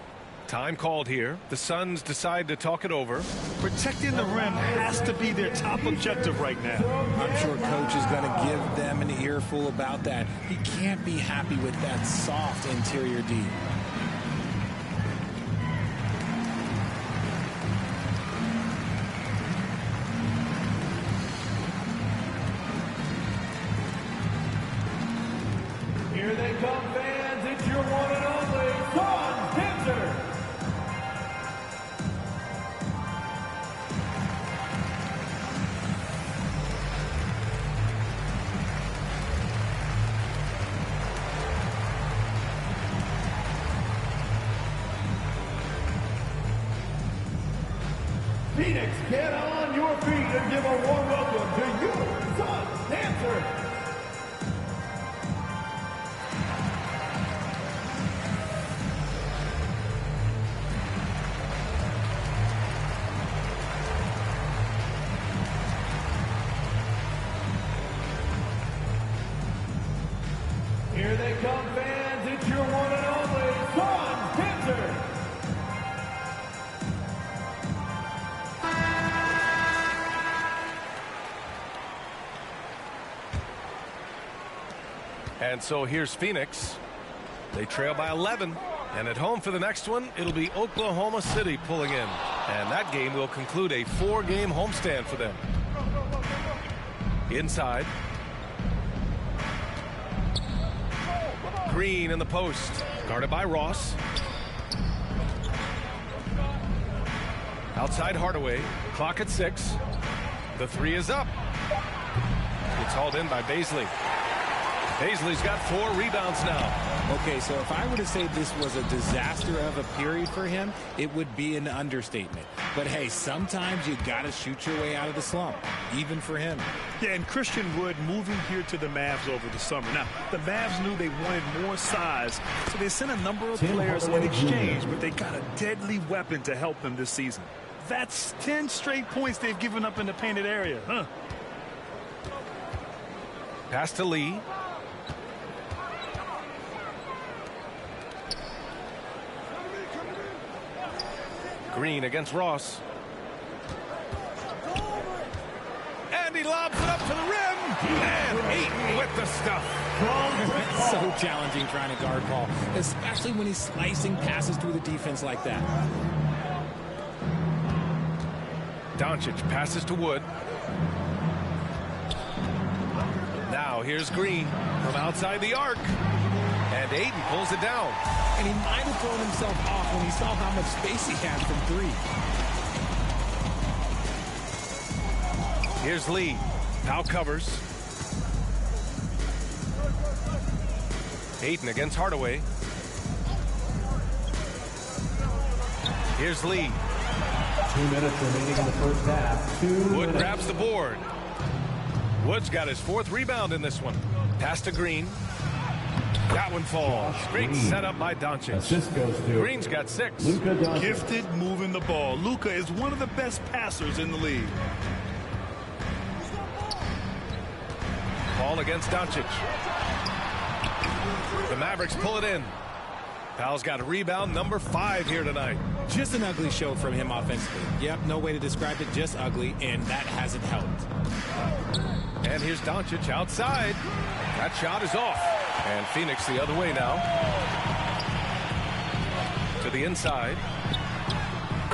Time called here. The Suns decide to talk it over. Protecting the rim has to be their top objective right now. I'm sure Coach is going to give them an earful about that. He can't be happy with that soft interior D. Here they come, fans. It's your one and only Son Dancer. Phoenix, get on your feet and give a warm welcome to your Son Dancer. Here they come, fans. It's your one and only Son Dancer. And so here's Phoenix. They trail by 11. And at home for the next one, it'll be Oklahoma City pulling in. And that game will conclude a 4-game homestand for them. Inside. Green in the post. Guarded by Ross. Outside Hardaway. Clock at 6. The 3 is up. It's hauled in by Baisley. Baisley's got 4 rebounds now. Okay, so if I were to say this was a disaster of a period for him, it would be an understatement. But hey, sometimes you got to shoot your way out of the slump, even for him. Yeah, and Christian Wood moving here to the Mavs over the summer. Now, the Mavs knew they wanted more size, so they sent a number of players in exchange, but they got a deadly weapon to help them this season. That's 10 straight points they've given up in the painted area, huh? Pass to Lee. Green against Ross. And he lobs it up to the rim. And Ayton with the stuff. It's so challenging trying to guard Paul, especially when he's slicing passes through the defense like that. Doncic passes to Wood. Now here's Green from outside the arc. And Ayton pulls it down. And he might have thrown himself off when he saw how much space he had from 3. Here's Lee. Now covers. Ayton against Hardaway. Here's Lee. 2 minutes remaining in the first half. Wood grabs the board. Wood's got his 4th rebound in this one. Pass to Green. That one falls. Great setup by Doncic. Green's got 6. Gifted moving the ball. Luka is one of the best passers in the league. Ball against Doncic. The Mavericks pull it in. Powell's got a rebound, number 5 here tonight. Just an ugly show from him offensively. Yep, no way to describe it, just ugly, and that hasn't helped. And here's Doncic outside. That shot is off. And Phoenix the other way now. To the inside.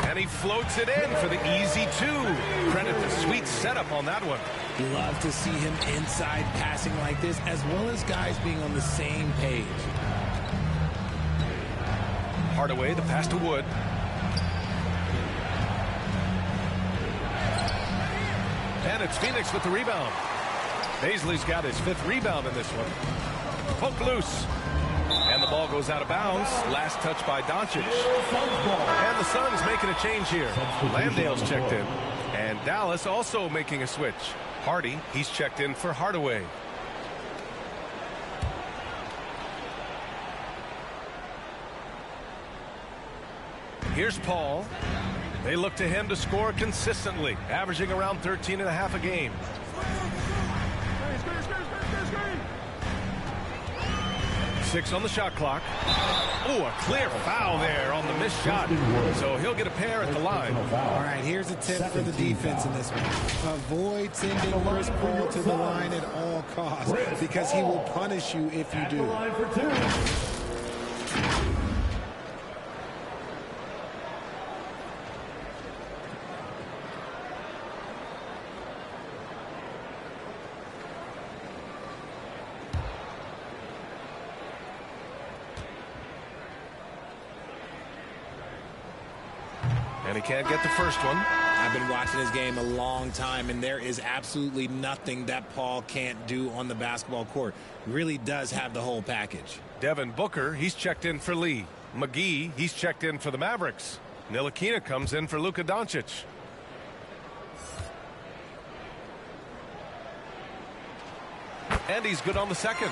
And he floats it in for the easy 2. Credit the sweet setup on that one. Love to see him inside passing like this, as well as guys being on the same page. Hardaway, the pass to Wood. And it's Phoenix with the rebound. Baisley's got his 5th rebound in this one. Poke loose. And the ball goes out of bounds. Last touch by Doncic. And the Suns making a change here. Landale's checked in. And Dallas also making a switch. Hardy, he's checked in for Hardaway. Here's Paul. They look to him to score consistently, averaging around 13.5 a game. 6 on the shot clock. Oh, a clear foul there on the missed shot. So he'll get a pair at the line. All right, here's a tip for the defense in this one. Avoid sending Chris Paul to the line at all costs because he will punish you if you do. And he can't get the first one. I've been watching this game a long time, and there is absolutely nothing that Paul can't do on the basketball court. Really does have the whole package. Devin Booker, he's checked in for Lee. McGee, he's checked in for the Mavericks. Ntilikina comes in for Luka Doncic. And he's good on the second.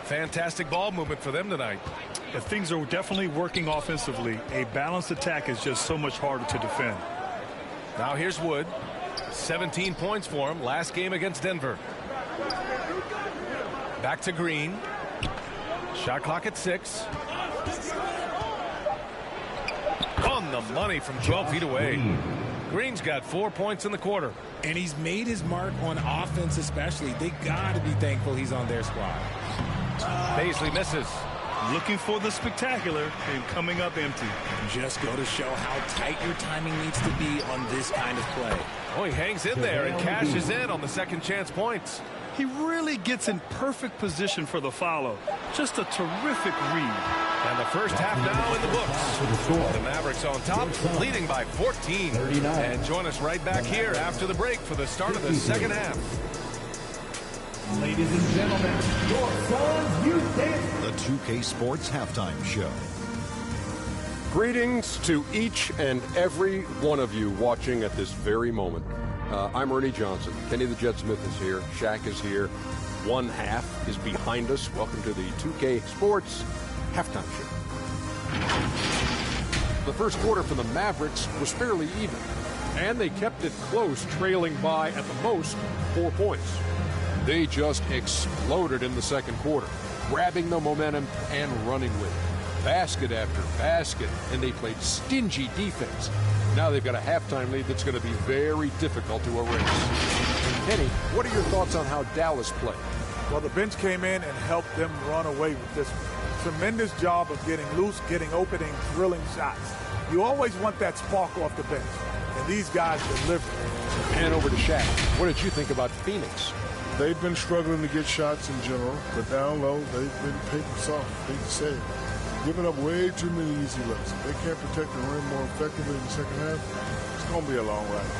Fantastic ball movement for them tonight. If things are definitely working offensively, a balanced attack is just so much harder to defend. Now here's Wood. 17 points for him last game against Denver. Back to Green. Shot clock at 6. On the money from 12 feet away. Green's got 4 points in the quarter. And he's made his mark on offense especially. They got to be thankful he's on their squad. Paisley misses. Looking for the spectacular and coming up empty. Just go to show how tight your timing needs to be on this kind of play. Oh, he hangs in there and cashes in on the second chance points. He really gets in perfect position for the follow. Just a terrific read. And the first half now in the books. The Mavericks on top, leading by 14. And join us right back here after the break for the start of the second half. Ladies and gentlemen, your son's youth dance. The 2K Sports Halftime Show. Greetings to each and every one of you watching at this very moment. I'm Ernie Johnson. Kenny the Jet Smith is here. Shaq is here. One half is behind us. Welcome to the 2K Sports Halftime Show. The first quarter for the Mavericks was fairly even, and they kept it close, trailing by, at the most, 4 points. They just exploded in the second quarter, grabbing the momentum and running with it. Basket after basket, and they played stingy defense. Now they've got a halftime lead that's going to be very difficult to erase. Kenny, what are your thoughts on how Dallas played? Well, the bench came in and helped them run away with this tremendous job of getting loose, getting open, and drilling shots. You always want that spark off the bench, and these guys delivered. And over to Shaq. What did you think about Phenix? They've been struggling to get shots in general, but down low, they've been paper soft, hate to say it. Giving up way too many easy looks. If they can't protect the rim more effectively in the second half, it's going to be a long ride.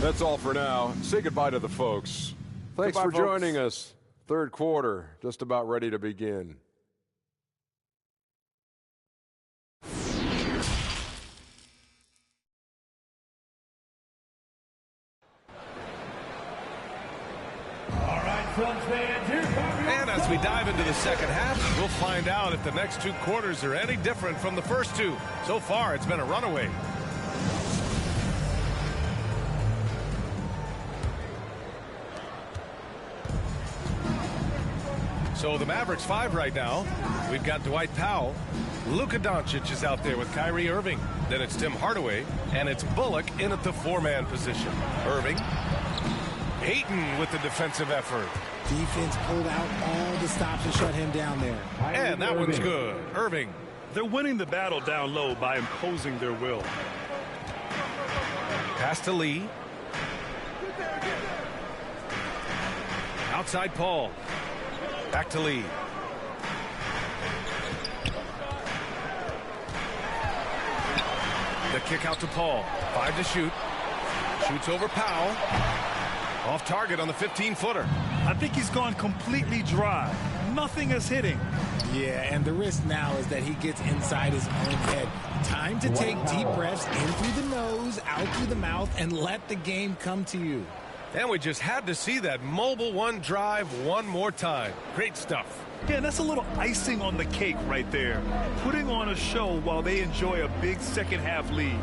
That's all for now. Say goodbye to the folks. Thanks for joining us. Third quarter, just about ready to begin. And as we dive into the second half, we'll find out if the next 2 quarters are any different from the first 2. So far, it's been a runaway. So the Mavericks 5 right now. We've got Dwight Powell. Luka Doncic is out there with Kyrie Irving. Then it's Tim Hardaway. And it's Bullock in at the 4-man position. Irving. Ayton with the defensive effort. Defense pulled out all the stops to shut him down there. And that one's good. Irving. They're winning the battle down low by imposing their will. Pass to Lee. Outside Paul. Back to Lee. The kick out to Paul. 5 to shoot. Shoots over Powell. Off target on the 15-footer. I think he's gone completely dry. Nothing is hitting. Yeah, and the risk now is that he gets inside his own head. Time to take deep breaths in through the nose, out through the mouth, and let the game come to you. And we just had to see that mobile one drive one more time. Great stuff. Yeah, that's a little icing on the cake right there. Putting on a show while they enjoy a big second half lead.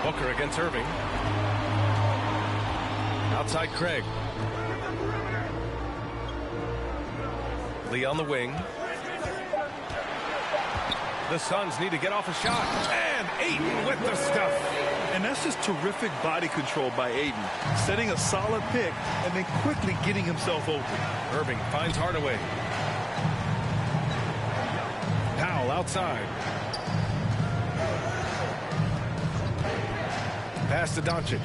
Booker against Irving. Outside Craig. Lee on the wing. The Suns need to get off a shot. And Ayton with the stuff. And that's just terrific body control by Ayton. Setting a solid pick and then quickly getting himself open. Irving finds Hardaway. Powell outside. Pass to Doncic.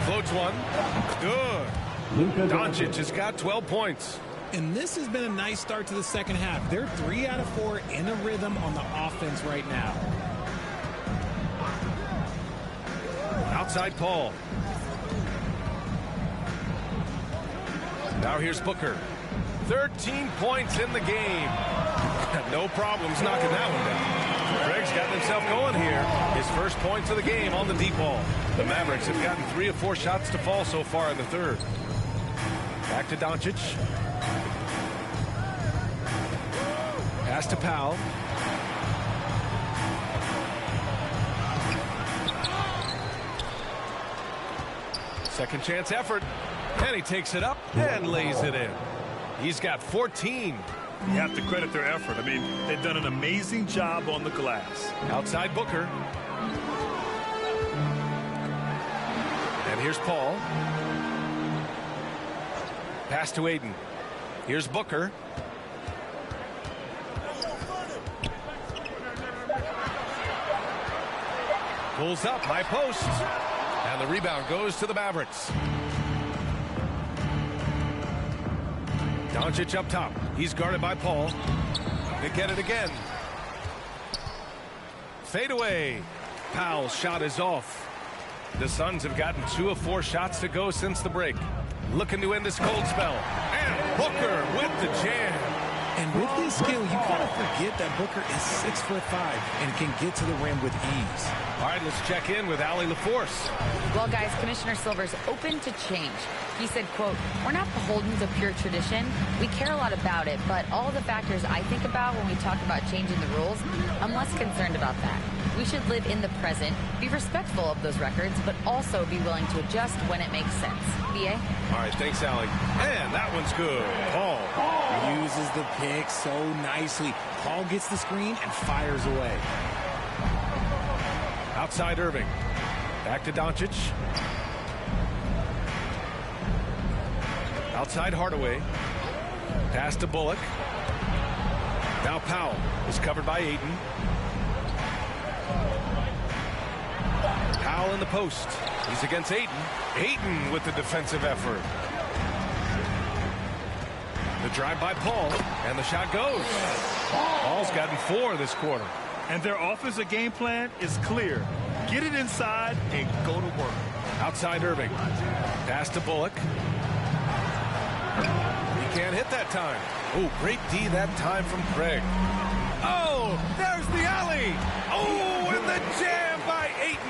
Floats one. Good. Doncic has got 12 points. And this has been a nice start to the second half. They're 3 out of 4 in a rhythm on the offense right now. Outside Paul. Now here's Booker. 13 points in the game. No problems knocking that one down. Craig's gotten himself going here. His first points of the game on the deep ball. The Mavericks have gotten 3 of 4 shots to fall so far in the third. Back to Doncic. Pass to Powell. Second chance effort. And he takes it up and lays it in. He's got 14. You have to credit their effort. I mean, they've done an amazing job on the glass. Outside Booker. And here's Paul. Pass to Ayton. Here's Booker. Pulls up, high post. And the rebound goes to the Mavericks. Doncic up top. He's guarded by Paul. They get it again. Fade away. Powell's shot is off. The Suns have gotten 2 of 4 shots to go since the break. Looking to end this cold spell. And Booker with the jam. And with his skill, you kind of forget that Booker is 6'5" and can get to the rim with ease. All right, let's check in with Allie LaForce. Well, guys, Commissioner Silver's open to change. He said, quote, "We're not beholden to pure tradition. We care a lot about it, but all the factors I think about when we talk about changing the rules, I'm less concerned about that. We should live in the present, be respectful of those records, but also be willing to adjust when it makes sense." BA? All right, thanks, Allie. And that one's good. Paul uses the pick so nicely. Paul gets the screen and fires away. Outside Irving. Back to Doncic. Outside Hardaway. Pass to Bullock. Now Powell is covered by Ayton. Powell in the post. He's against Ayton. Ayton with the defensive effort. The drive by Paul, and the shot goes. Paul's gotten 4 this quarter. And their offensive game plan is clear. Get it inside and go to work. Outside Irving. Pass to Bullock. He can't hit that time. Oh, great D that time from Craig. Oh, there's the alley. Oh, and the jam by Ayton.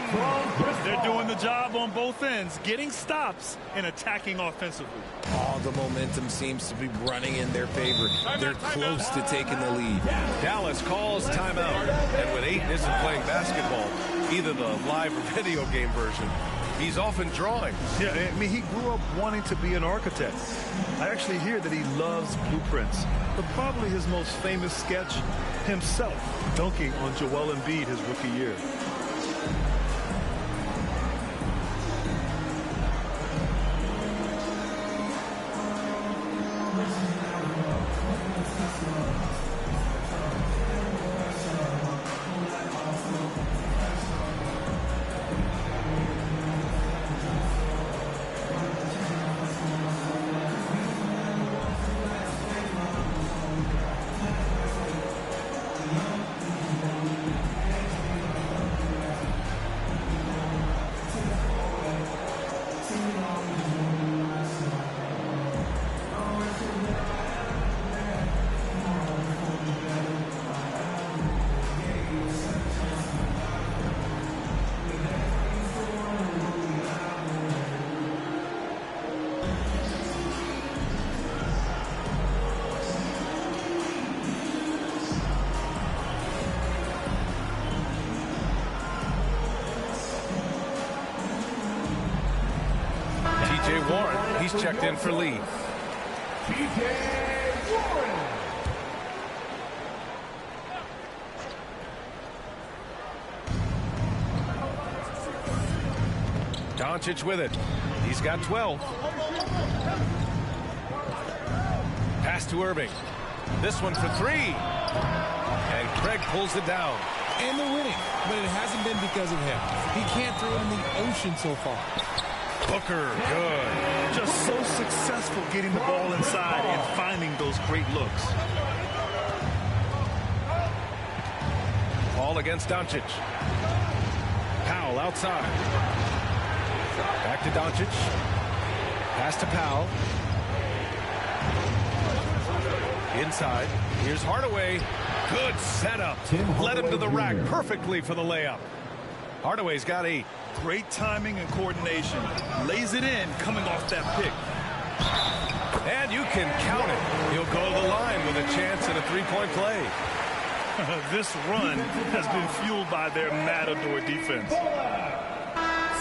They're doing the job on both ends, getting stops and attacking offensively. All the momentum seems to be running in their favor. They're close to taking the lead. Dallas calls timeout. And when Ayton isn't playing basketball, either the live or video game version, he's often drawing. Yeah, I mean, he grew up wanting to be an architect. I actually hear that he loves blueprints. But probably his most famous sketch, himself dunking on Joel Embiid his rookie year. T.J. Warren, he's checked in for Lee. T.J. Warren. Doncic with it. He's got 12. Pass to Irving. This one for 3. And Craig pulls it down. And they're winning, but it hasn't been because of him. He can't throw it in the ocean so far. Booker, good. Just so successful getting the ball inside and finding those great looks. Ball against Doncic. Powell outside. Back to Doncic. Pass to Powell. Inside. Here's Hardaway. Good setup. Led him to the rack perfectly for the layup. Hardaway's got 8. Great timing and coordination. Lays it in coming off that pick. And you can count it. He'll go to the line with a chance at a 3-point play. This run has been fueled by their Matador defense.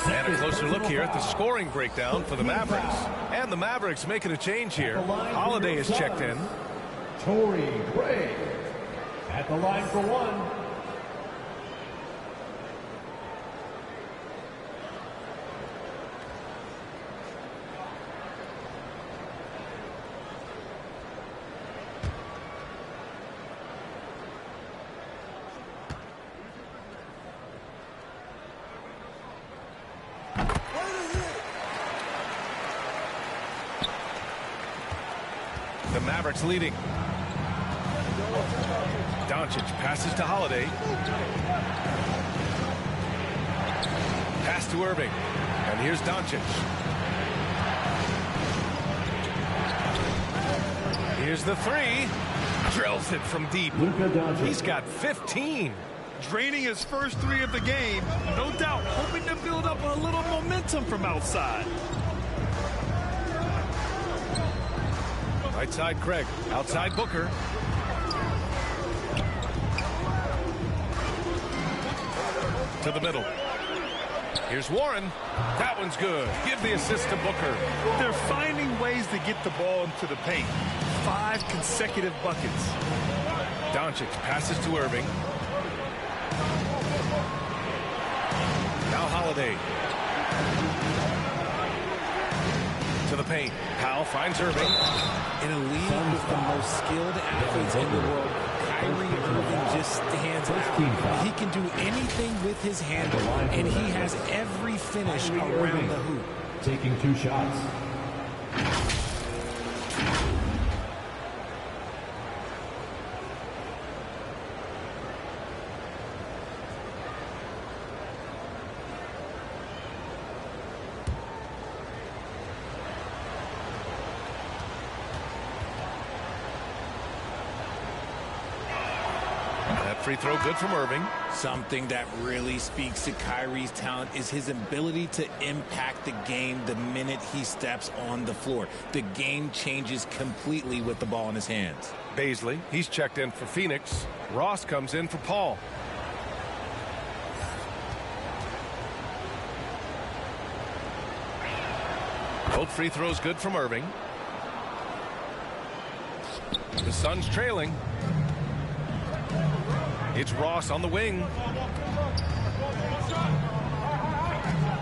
And a closer look here at the scoring breakdown for the Mavericks. And the Mavericks making a change here. Holiday is checked in. Torrey Craig at the line for 1. The Mavericks leading. Doncic passes to Holiday. Pass to Irving. And here's Doncic. Here's the 3. Drills it from deep. He's got 15. Draining his first 3 of the game. No doubt hoping to build up a little momentum from outside. Right side Craig. Outside Booker. To the middle. Here's Warren. That one's good. Give the assist to Booker. They're finding ways to get the ball into the paint. 5 consecutive buckets. Doncic passes to Irving. Now Holiday. To the paint. Powell finds Irving. In a league with the most skilled athletes in the world, Kyrie Irving just stands out. He can do anything with his handle, and he has every finish around the hoop. Taking 2 shots. Free throw good from Irving. Something that really speaks to Kyrie's talent is his ability to impact the game the minute he steps on the floor. The game changes completely with the ball in his hands. Baisley, he's checked in for Phenix. Ross comes in for Paul. Both free throws good from Irving. The Suns trailing. It's Ross on the wing.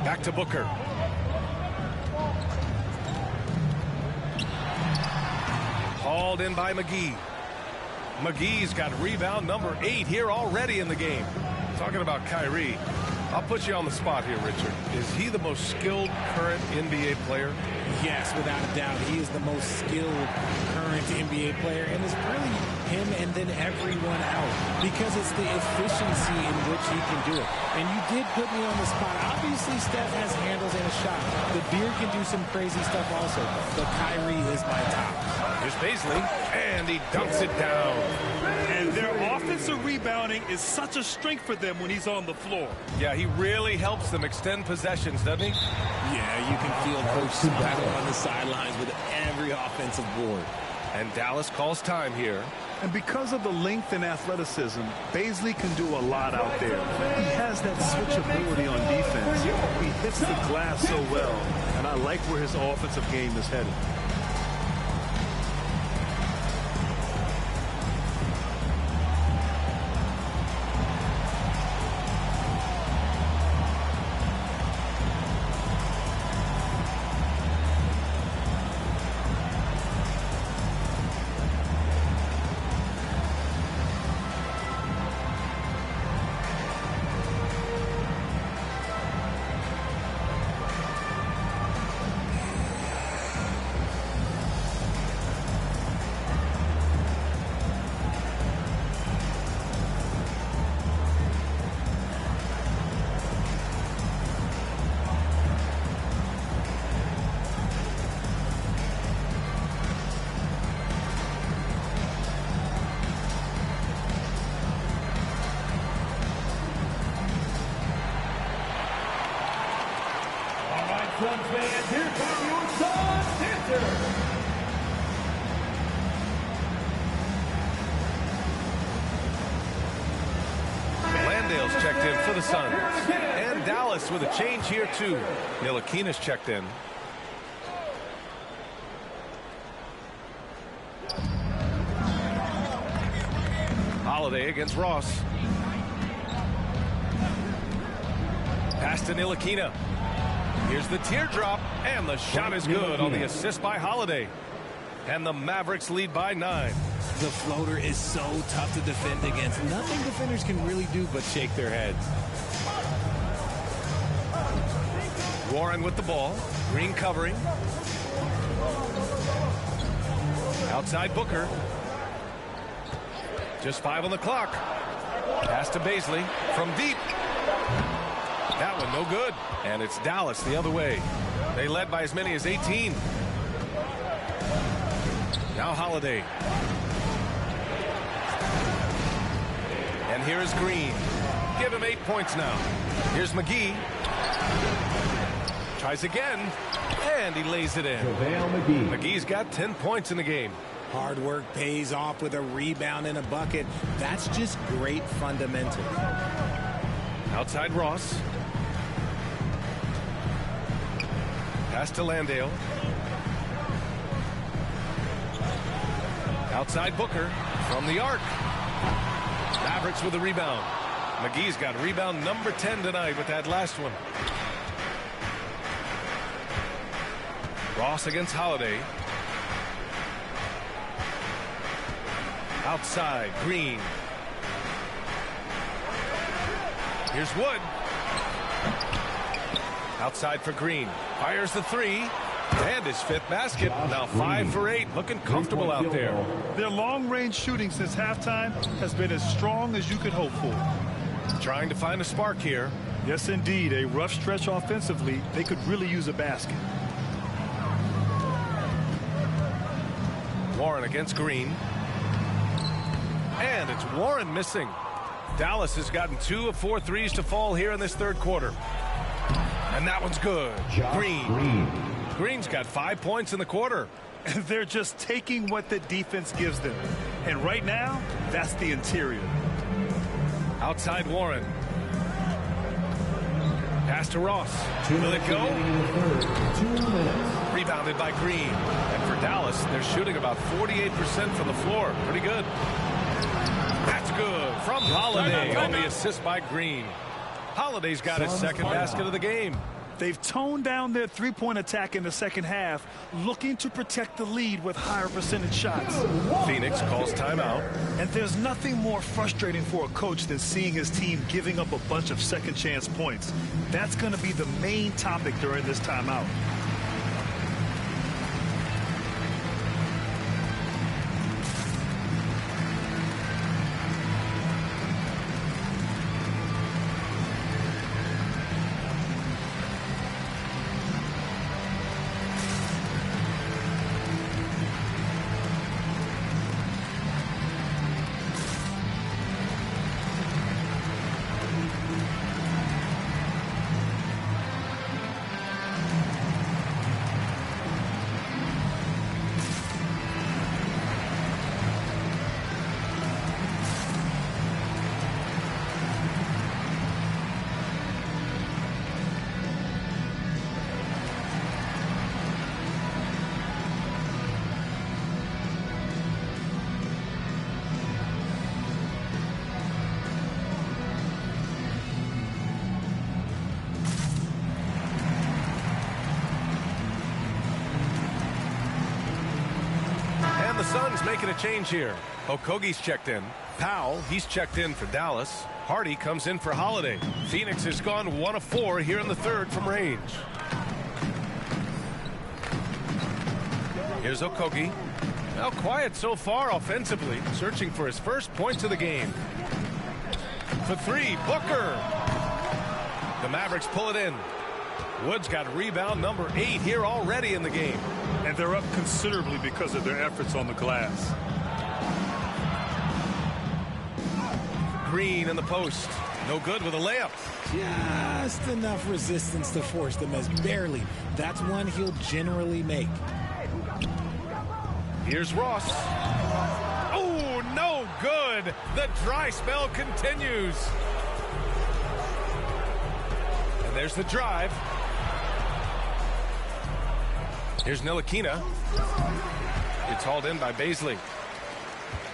Back to Booker. Hauled in by McGee. McGee's got rebound number 8 here already in the game. Talking about Kyrie, I'll put you on the spot here, Richard. Is he the most skilled current NBA player? Yes, without a doubt. He is the most skilled current NBA player, and it's really him and then everyone else because it's the efficiency in which he can do it. And you did put me on the spot. Obviously, Steph has handles and a shot. The Beard can do some crazy stuff also, but Kyrie is my top. Here's Baisley, and he dunks it down. And their offensive rebounding is such a strength for them when he's on the floor. Yeah, he really helps them extend possessions, doesn't he? Yeah, you can feel Coach Spago on the sidelines with every offensive board. And Dallas calls time here. And because of the length and athleticism, Bazley can do a lot out there. He has that switchability on defense. He hits the glass so well, and I like where his offensive game is headed. Suns fans, here come your Suns answers. Landale's checked in for the Suns. And Dallas with a change here, too. Ntilikina's checked in. Holiday against Ross. Pass to Ntilikina. Here's the teardrop, and the shot is good on the assist by Holiday. And the Mavericks lead by 9. The floater is so tough to defend against. Nothing defenders can really do but shake their heads. Warren with the ball. Green covering. Outside Booker. Just 5 on the clock. Pass to Bazley from deep. That one no good. And it's Dallas the other way. They led by as many as 18. Now Holiday. And here is Green. Give him 8 points now. Here's McGee. Tries again. And he lays it in. McGee's got 10 points in the game. Hard work pays off with a rebound and a bucket. That's just great fundamentals. Outside Ross. Pass to Landale. Outside Booker from the arc. Mavericks with a rebound. McGee's got rebound number 10 tonight with that last one. Ross against Holiday. Outside Green. Here's Wood. Outside for Green. Fires the 3. And his 5th basket. Now 5 for 8. Looking comfortable out there. Their long-range shooting since halftime has been as strong as you could hope for. Trying to find a spark here. Yes, indeed. A rough stretch offensively. They could really use a basket. Warren against Green. And it's Warren missing. Dallas has gotten 2 of 4 threes to fall here in this third quarter. And that one's good. Green. Green's got 5 points in the quarter. And they're just taking what the defense gives them. And right now, that's the interior. Outside Warren. Pass to Ross. Will it go? 2 minutes. Rebounded by Green. And for Dallas, they're shooting about 48% from the floor. Pretty good. That's good from Holiday on the assist by Green. Holiday's got his 2nd basket of the game. They've toned down their three-point attack in the second half, looking to protect the lead with higher percentage shots. Phenix calls timeout. And there's nothing more frustrating for a coach than seeing his team giving up a bunch of second-chance points. That's going to be the main topic during this timeout. Suns making a change here. Okogie's checked in. Powell, he's checked in for Dallas. Hardy comes in for Holiday. Phenix has gone 1 of 4 here in the third from range. Here's Okogie. Now quiet so far offensively, searching for his first points of the game. For 3, Booker. The Mavericks pull it in. Wood's got rebound number 8 here already in the game. And they're up considerably because of their efforts on the glass. Green in the post. No good with a layup. Just enough resistance to force them as barely. That's one he'll generally make. Here's Ross. Oh, no good. The dry spell continues. And there's the drive. Here's Ntilikina. It's hauled in by Bazley.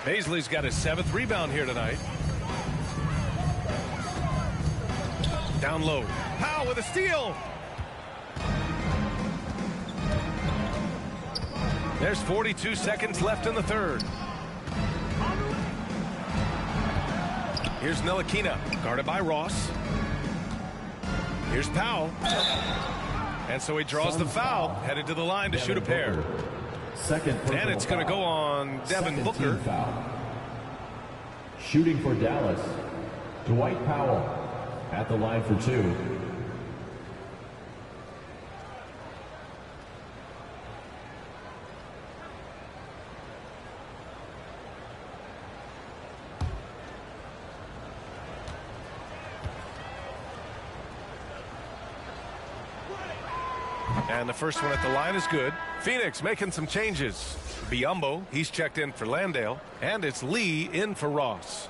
Bazley's got his 7th rebound here tonight. Down low. Powell with a steal. There's 42 seconds left in the third. Here's Ntilikina, guarded by Ross. Here's Powell. And so he draws the foul, headed to the line to shoot a pair. And it's going to go on Devin Booker. Shooting for Dallas, Dwight Powell at the line for 2. And the first one at the line is good. Phenix making some changes. Biyombo, he's checked in for Landale. And it's Lee in for Ross.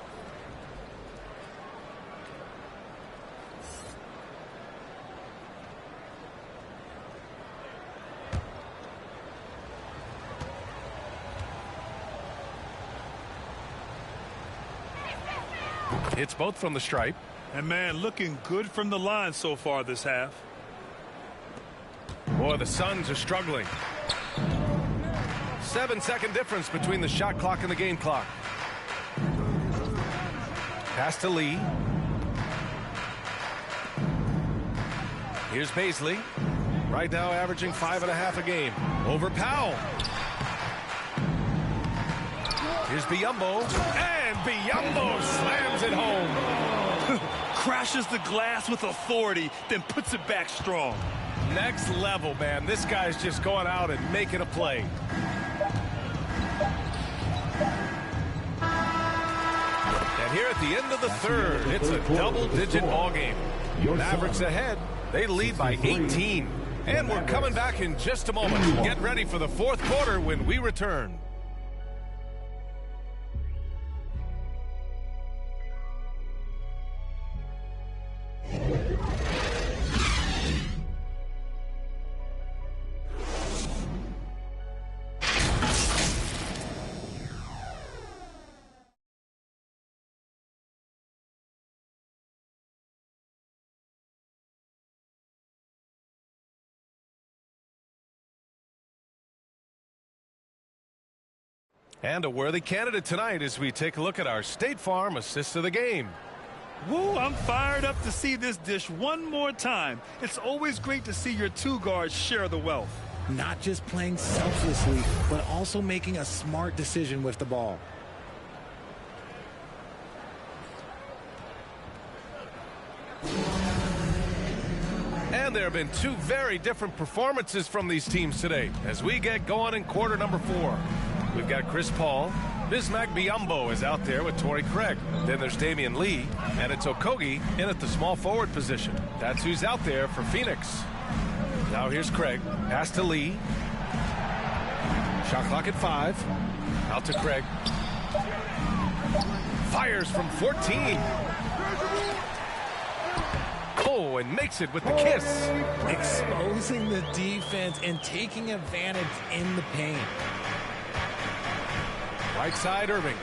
It's both from the stripe. And man, looking good from the line so far this half. Boy, the Suns are struggling. 7-second difference between the shot clock and the game clock. Pass to Lee. Here's Bazley. Right now averaging 5.5 a game. Over Powell. Here's Biyombo. And Biyombo slams it home. Crashes the glass with authority, then puts it back strong. Next level, man. This guy's just going out and making a play. And here at the end of the third, it's a double-digit ball game. Mavericks ahead. They lead by 18. And we're coming back in just a moment. Get ready for the fourth quarter when we return. And a worthy candidate tonight as we take a look at our State Farm assist of the game. Woo, I'm fired up to see this dish one more time. It's always great to see your 2 guards share the wealth. Not just playing selflessly, but also making a smart decision with the ball. And there have been 2 very different performances from these teams today as we get going in quarter number 4. We've got Chris Paul. Bismack Biyombo is out there with Torrey Craig. Then there's Damian Lee, and it's Okogie in at the small forward position. That's who's out there for Phoenix. Now here's Craig. Pass to Lee. Shot clock at 5. Out to Craig. Fires from 14. Oh, and makes it with the kiss. Exposing the defense and taking advantage in the paint. Right side, Irving.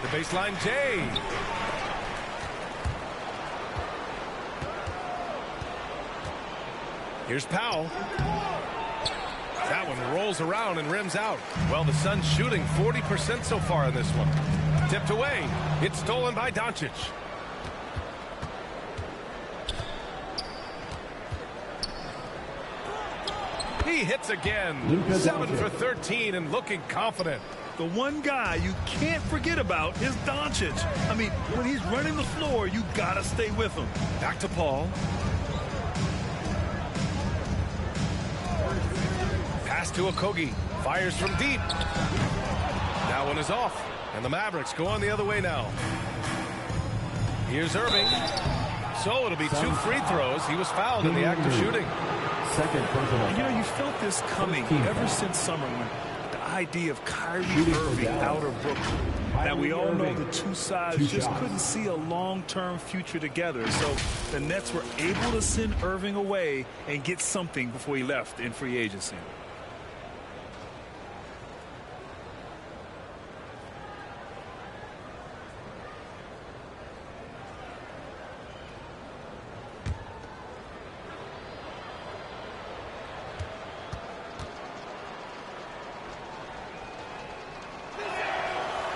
The baseline, Jay. Here's Powell. That one rolls around and rims out. Well, the Suns shooting 40% so far in this one. Tipped away. It's stolen by Doncic. He hits again. 7 for 13 and looking confident. The one guy you can't forget about is Doncic. I mean, when he's running the floor, you gotta stay with him. Back to Paul. Pass to Okogie. Fires from deep. That one is off. And the Mavericks go on the other way now. Here's Irving. So it'll be 2 free throws. He was fouled in the act of shooting. Second personal. You know, you felt this coming ever since summer when the idea of Kyrie Irving out of Brooklyn. Now, we all know the two sides just couldn't see a long-term future together. So the Nets were able to send Irving away and get something before he left in free agency.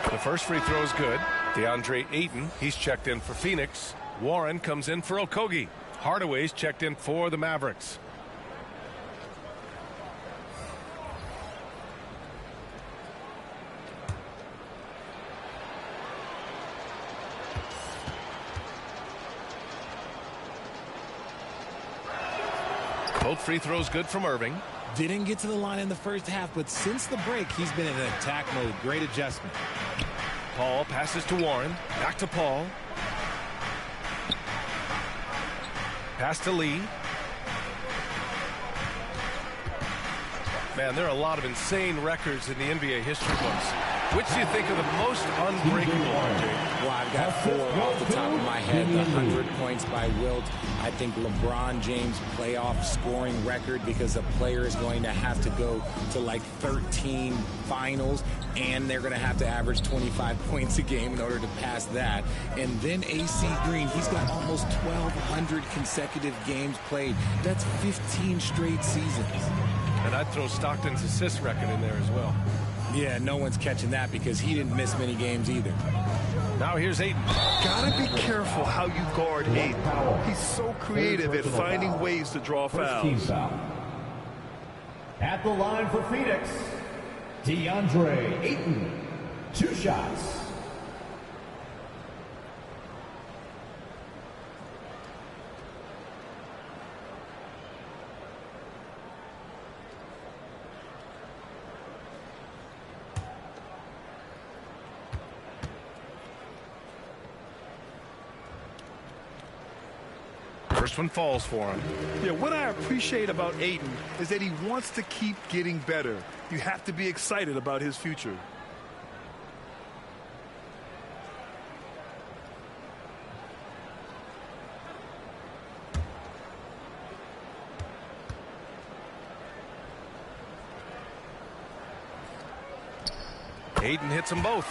The first free throw is good. DeAndre Ayton, he's checked in for Phenix. Warren comes in for Okogie. Hardaway's checked in for the Mavericks. Both free throws good from Irving. Didn't get to the line in the first half, but since the break, he's been in an attack mode. Great adjustment. Paul passes to Warren. Back to Paul. Pass to Lee. Man, there are a lot of insane records in the NBA history books. Which do you think are the most unbreakable, RJ? Well, I've got 4 off the top of my head. The 100 points by Wilt. I think LeBron James' playoff scoring record, because a player is going to have to go to like 13 finals, and they're going to have to average 25 points a game in order to pass that. And then AC Green, he's got almost 1,200 consecutive games played. That's 15 straight seasons. And I'd throw Stockton's assist record in there as well. Yeah, no one's catching that because he didn't miss many games either. Now here's Ayton. Gotta be careful how you guard Ayton. He's so creative at finding ways to draw fouls. At the line for Phoenix, DeAndre Ayton. 2 shots. First one falls for him. Yeah, what I appreciate about Ayton is that he wants to keep getting better. You have to be excited about his future. Ayton hits them both.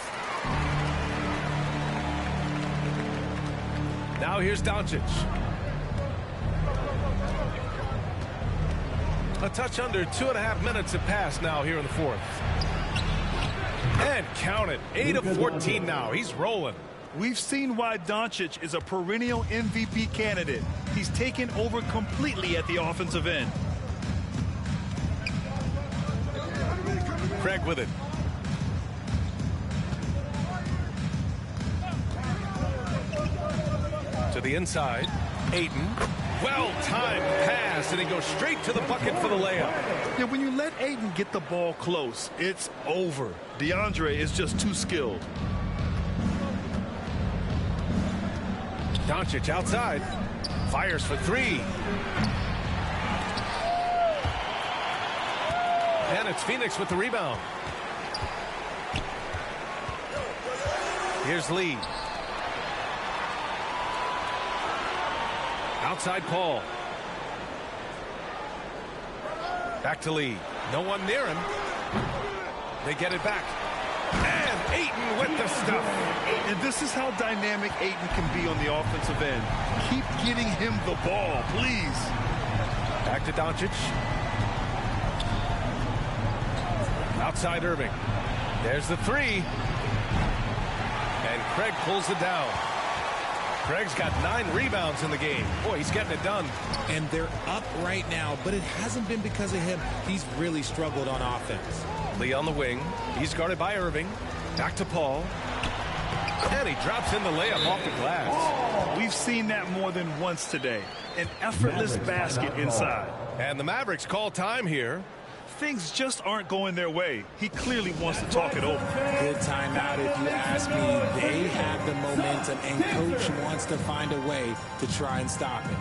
Now here's Doncic. A touch under 2.5 minutes have passed now here in the fourth. And count it. 8 of 14 now. He's rolling. We've seen why Doncic is a perennial MVP candidate. He's taken over completely at the offensive end. Craig with it. To the inside. Ayton. Well-timed pass, and he goes straight to the bucket for the layup. Yeah, when you let Ayton get the ball close, it's over. DeAndre is just too skilled. Doncic outside. Fires for 3. And it's Phoenix with the rebound. Here's Lee. Outside Paul. Back to Lee. No one near him. They get it back. And Ayton with the stuff. And this is how dynamic Ayton can be on the offensive end. Keep getting him the ball, please. Back to Doncic. Outside Irving. There's the three. And Craig pulls it down. Craig's got 9 rebounds in the game. Boy, he's getting it done. And they're up right now, but it hasn't been because of him. He's really struggled on offense. Lee on the wing. He's guarded by Irving. Back to Paul. And he drops in the layup off the glass. We've seen that more than once today. An effortless basket inside. And the Mavericks call time here. Things just aren't going their way. He clearly wants to talk it over. Good timeout if you ask me. They have the momentum, and Coach wants to find a way to try and stop it.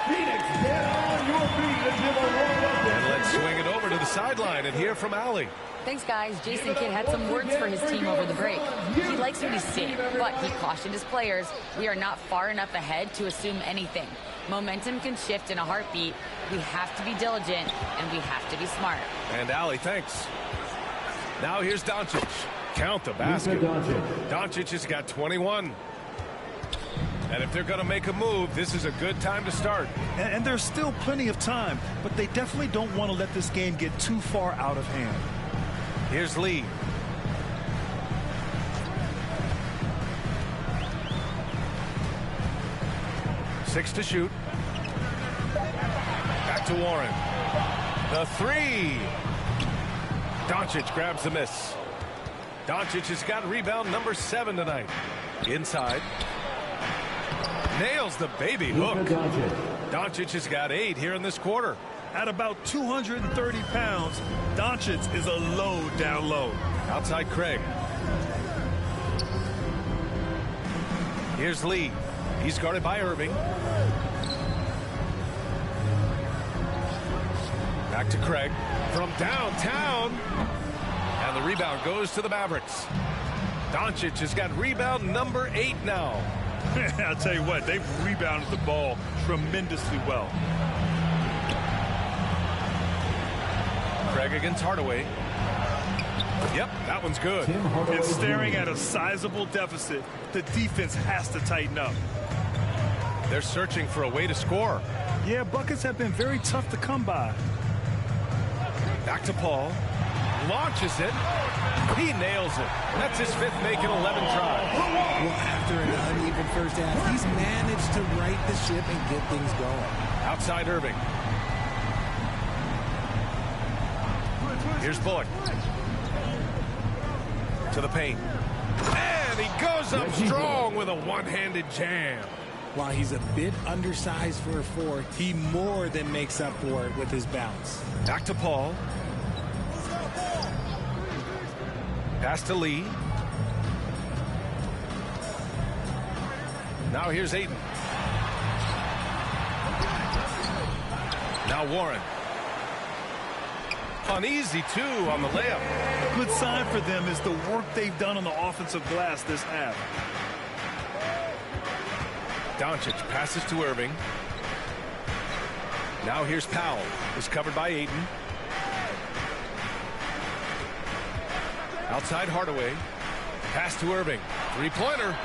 Phoenix, get on your feet and give a warm welcome. And let's swing it over to the sideline and hear from Allie. Thanks, guys. Jason Kidd had some words for his team over the break. He likes what he's seeing, but he cautioned his players, we are not far enough ahead to assume anything. Momentum can shift in a heartbeat. We have to be diligent, and we have to be smart. And Allie, thanks. Now here's Doncic. Count the basket. Doncic has got 21. And if they're going to make a move, this is a good time to start. And there's still plenty of time, but they definitely don't want to let this game get too far out of hand. Here's Lee. Six to shoot. Back to Warren. The three. Doncic grabs the miss. Doncic has got rebound number 7 tonight. Inside. Nails the baby hook. Doncic has got 8 here in this quarter. At about 230 pounds, Doncic is a load down low. Outside Craig. Here's Lee. He's guarded by Irving. Back to Craig from downtown. And the rebound goes to the Mavericks. Doncic has got rebound number 8 now. I'll tell you what, they've rebounded the ball tremendously well. Craig against Hardaway. Yep, that one's good. And staring at a sizable deficit, the defense has to tighten up. They're searching for a way to score. Yeah, buckets have been very tough to come by. Back to Paul. Launches it. He nails it. That's his 5th make in 11 tries. Well, after an uneven first half, he's managed to right the ship and get things going. Outside Irving. Here's Bullock. To the paint. And he goes up strong with a one-handed jam. While he's a bit undersized for a 4, he more than makes up for it with his bounce. Back to Paul. Pass to Lee. Now here's Aiden. Now Warren. Uneasy, too, on the layup. A good sign for them is the work they've done on the offensive glass this half. Doncic passes to Irving. Now here's Powell. Is covered by Aiden. Outside Hardaway. Pass to Irving. Three-pointer.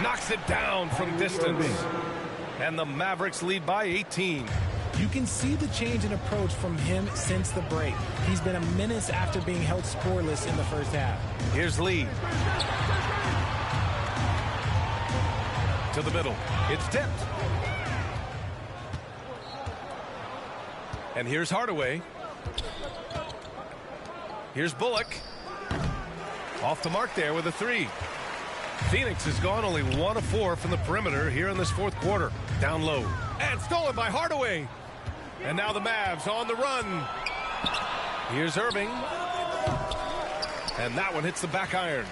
Knocks it down from distance. And the Mavericks lead by 18. You can see the change in approach from him since the break. He's been a menace after being held scoreless in the first half. Here's Lee. To the middle. It's tipped. And here's Hardaway. Here's Bullock. Off the mark there with a three. Phenix has gone only 1 of 4 from the perimeter here in this fourth quarter. Down low. And stolen by Hardaway. And now the Mavs on the run. Here's Irving. And that one hits the back iron.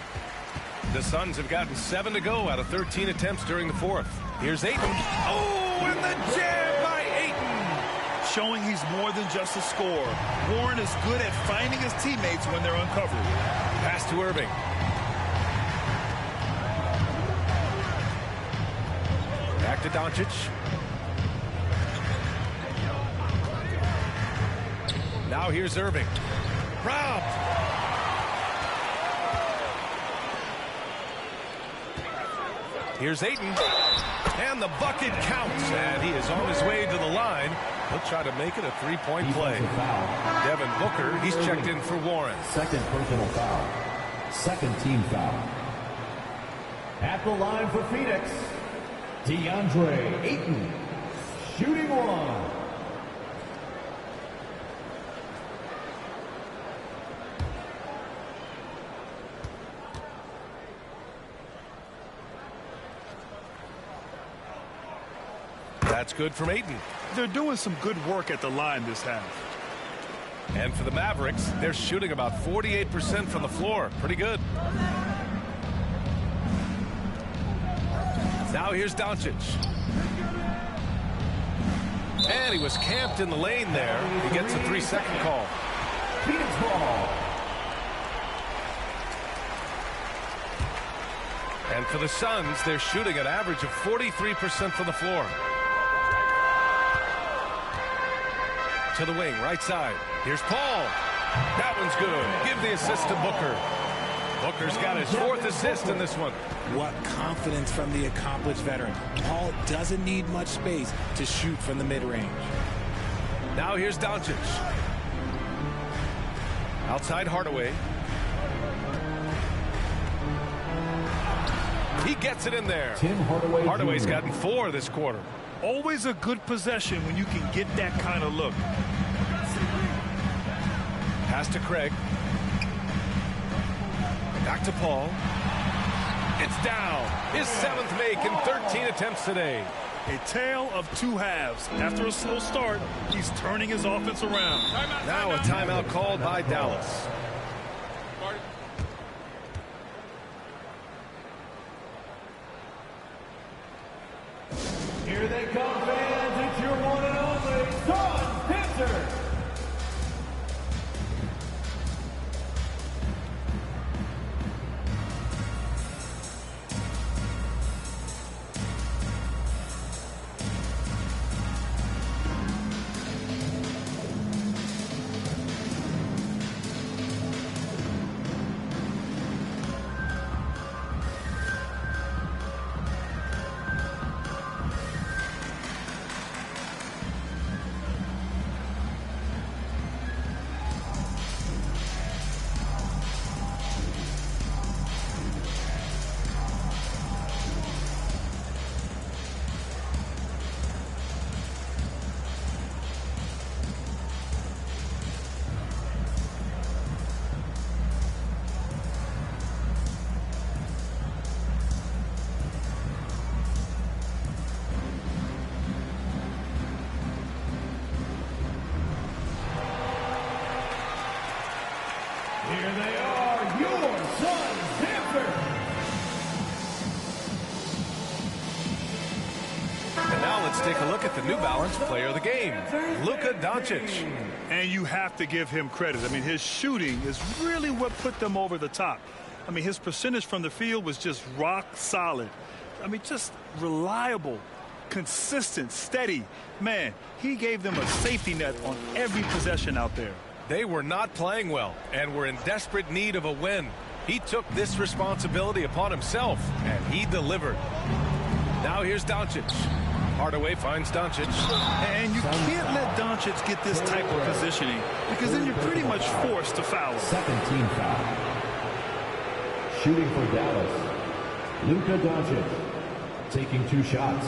The Suns have gotten 7 to go out of 13 attempts during the fourth. Here's Ayton. Oh, and the jam by Ayton. Showing he's more than just a scorer. Warren is good at finding his teammates when they're uncovered. Pass to Irving. Back to Doncic. Now here's Irving. Robbed. Here's Ayton. And the bucket counts. And he is on his way to the line. He'll try to make it a three-point play. Devin Booker, he's checked in for Warren. Second personal foul. Second team foul. At the line for Phoenix, DeAndre Ayton, shooting one. That's good from Ayton. They're doing some good work at the line this half. And for the Mavericks, they're shooting about 48% from the floor. Pretty good. Now here's Doncic. And he was camped in the lane there. He gets a 3-second call. Phoenix ball. And for the Suns, they're shooting an average of 43% from the floor. To the wing, right side. Here's Paul. That one's good. Give the assist to Booker. Booker's got his 4th assist in this one. What confidence from the accomplished veteran. Paul doesn't need much space to shoot from the mid-range. Now here's Doncic. Outside Hardaway. He gets it in there. Hardaway's gotten 4 this quarter. Always a good possession when you can get that kind of look. Pass to Craig. Back to Paul. It's down. His 7th make in 13 attempts today. A tale of two halves. After a slow start, he's turning his offense around. Now a timeout called by Dallas. Here they come, fans. It's your one and only Suns Panther. Here they are, your Suns Panthers. And now let's take a look at the New Balance player of the game, Luka Doncic. And you have to give him credit. I mean, his shooting is really what put them over the top. I mean, his percentage from the field was just rock solid. I mean, just reliable, consistent, steady. Man, he gave them a safety net on every possession out there. They were not playing well and were in desperate need of a win. He took this responsibility upon himself, and he delivered. Now here's Doncic. Hardaway finds Doncic. And you can't let Doncic get this type of positioning because then you're pretty much forced to foul him. Second team foul. Shooting for Dallas, Luka Doncic, taking 2 shots.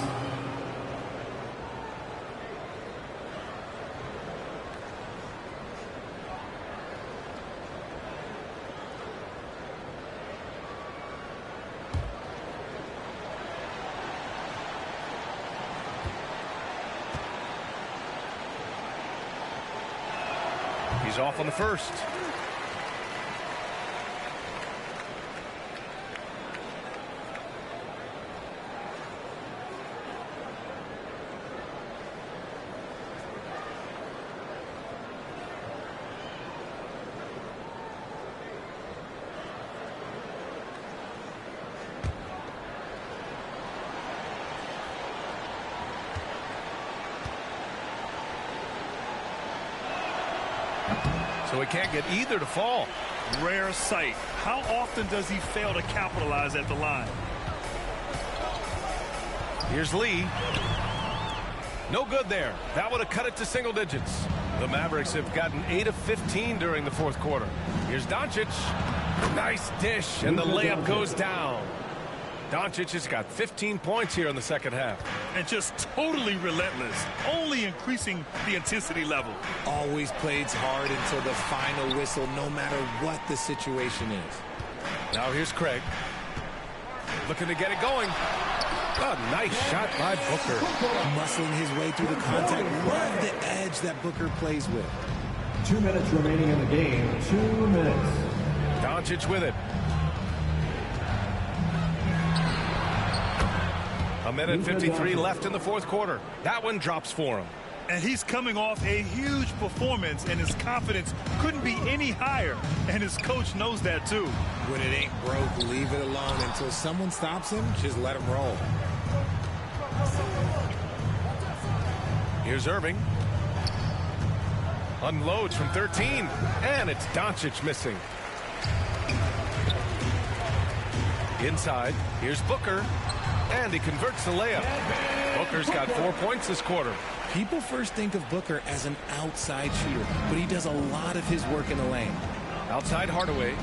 He's off on the first. So he can't get either to fall. Rare sight. How often does he fail to capitalize at the line? Here's Lee. No good there. That would have cut it to single digits. The Mavericks have gotten 8 of 15 during the fourth quarter. Here's Doncic. Nice dish, and the layup goes down. Doncic has got 15 points here in the second half. And just totally relentless, only increasing the intensity level. Always plays hard until the final whistle, no matter what the situation is. Now here's Craig. Looking to get it going. A nice shot by Booker. Muscling his way through the contact. Love the edge that Booker plays with. 2 minutes remaining in the game. 2 minutes. Doncic with it. A minute 53 left in the fourth quarter. That one drops for him. And he's coming off a huge performance, and his confidence couldn't be any higher. And his coach knows that, too. When it ain't broke, leave it alone. Until someone stops him, just let him roll. Here's Irving. Unloads from 13. And it's Doncic missing. Inside, here's Booker. And he converts the layup. Booker's got 4 points this quarter. People first think of Booker as an outside shooter, but he does a lot of his work in the lane. Outside Hardaway.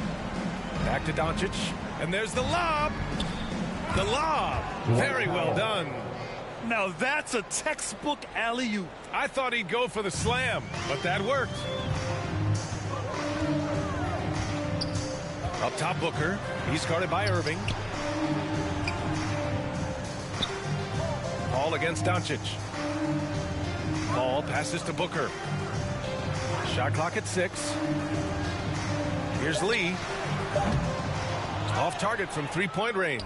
Back to Doncic. And there's the lob. The lob. Very well done. Now that's a textbook alley-oop. I thought he'd go for the slam, but that worked. Up top, Booker. He's guarded by Irving. Ball against Doncic. Ball passes to Booker. Shot clock at 6. Here's Lee. Off target from three-point range.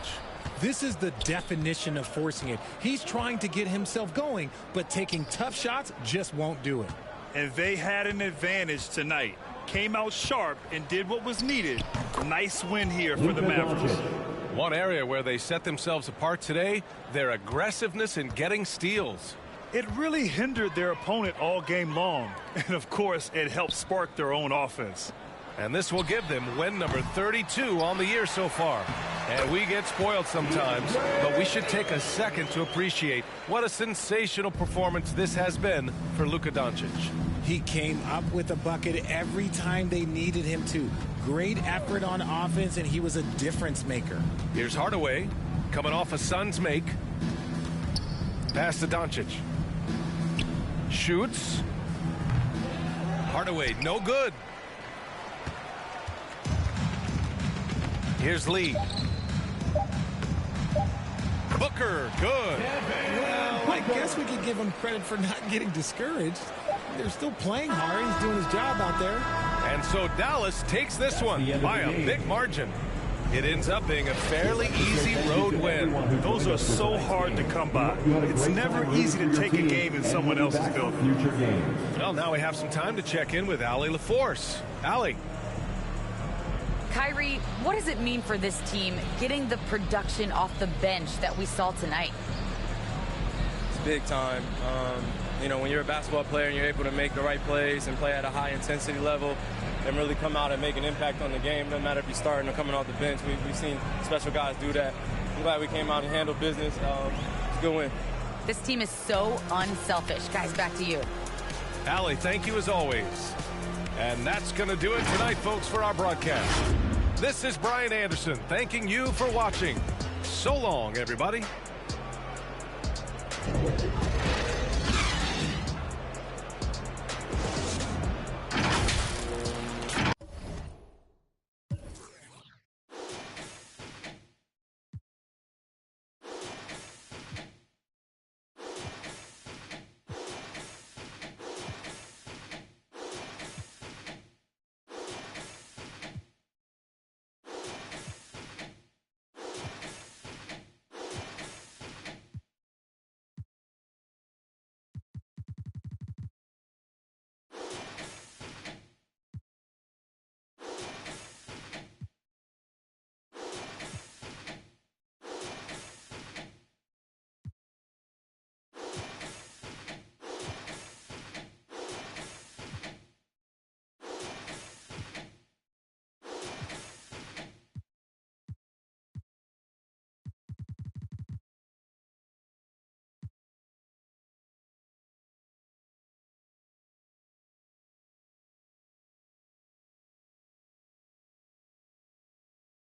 This is the definition of forcing it. He's trying to get himself going, but taking tough shots just won't do it. And they had an advantage tonight. Came out sharp and did what was needed. Nice win here for the Mavericks. One area where they set themselves apart today, their aggressiveness in getting steals. It really hindered their opponent all game long. And, of course, it helped spark their own offense. And this will give them win number 32 on the year so far. And we get spoiled sometimes, but we should take a second to appreciate what a sensational performance this has been for Luka Doncic. He came up with a bucket every time they needed him to. Great effort on offense, and he was a difference maker. Here's Hardaway coming off a Suns make. Pass to Doncic. Shoots. Hardaway, no good. Here's Lee. Booker, good. Well, I guess we could give him credit for not getting discouraged. They're still playing hard. He's doing his job out there. And so Dallas takes this one by a big margin. It ends up being a fairly easy road win. Those are so hard to come by. It's never easy to take a game in someone else's building. Well, now we have some time to check in with Allie LaForce. Allie. Kyrie, what does it mean for this team getting the production off the bench that we saw tonight? It's big time. You know, when you're a basketball player and you're able to make the right plays and play at a high intensity level and really come out and make an impact on the game, no matter if you're starting or coming off the bench, we've seen special guys do that. I'm glad we came out and handled business. It's a good win. This team is so unselfish. Guys, back to you. Allie, thank you as always. And that's going to do it tonight, folks, for our broadcast. This is Brian Anderson thanking you for watching. So long, everybody.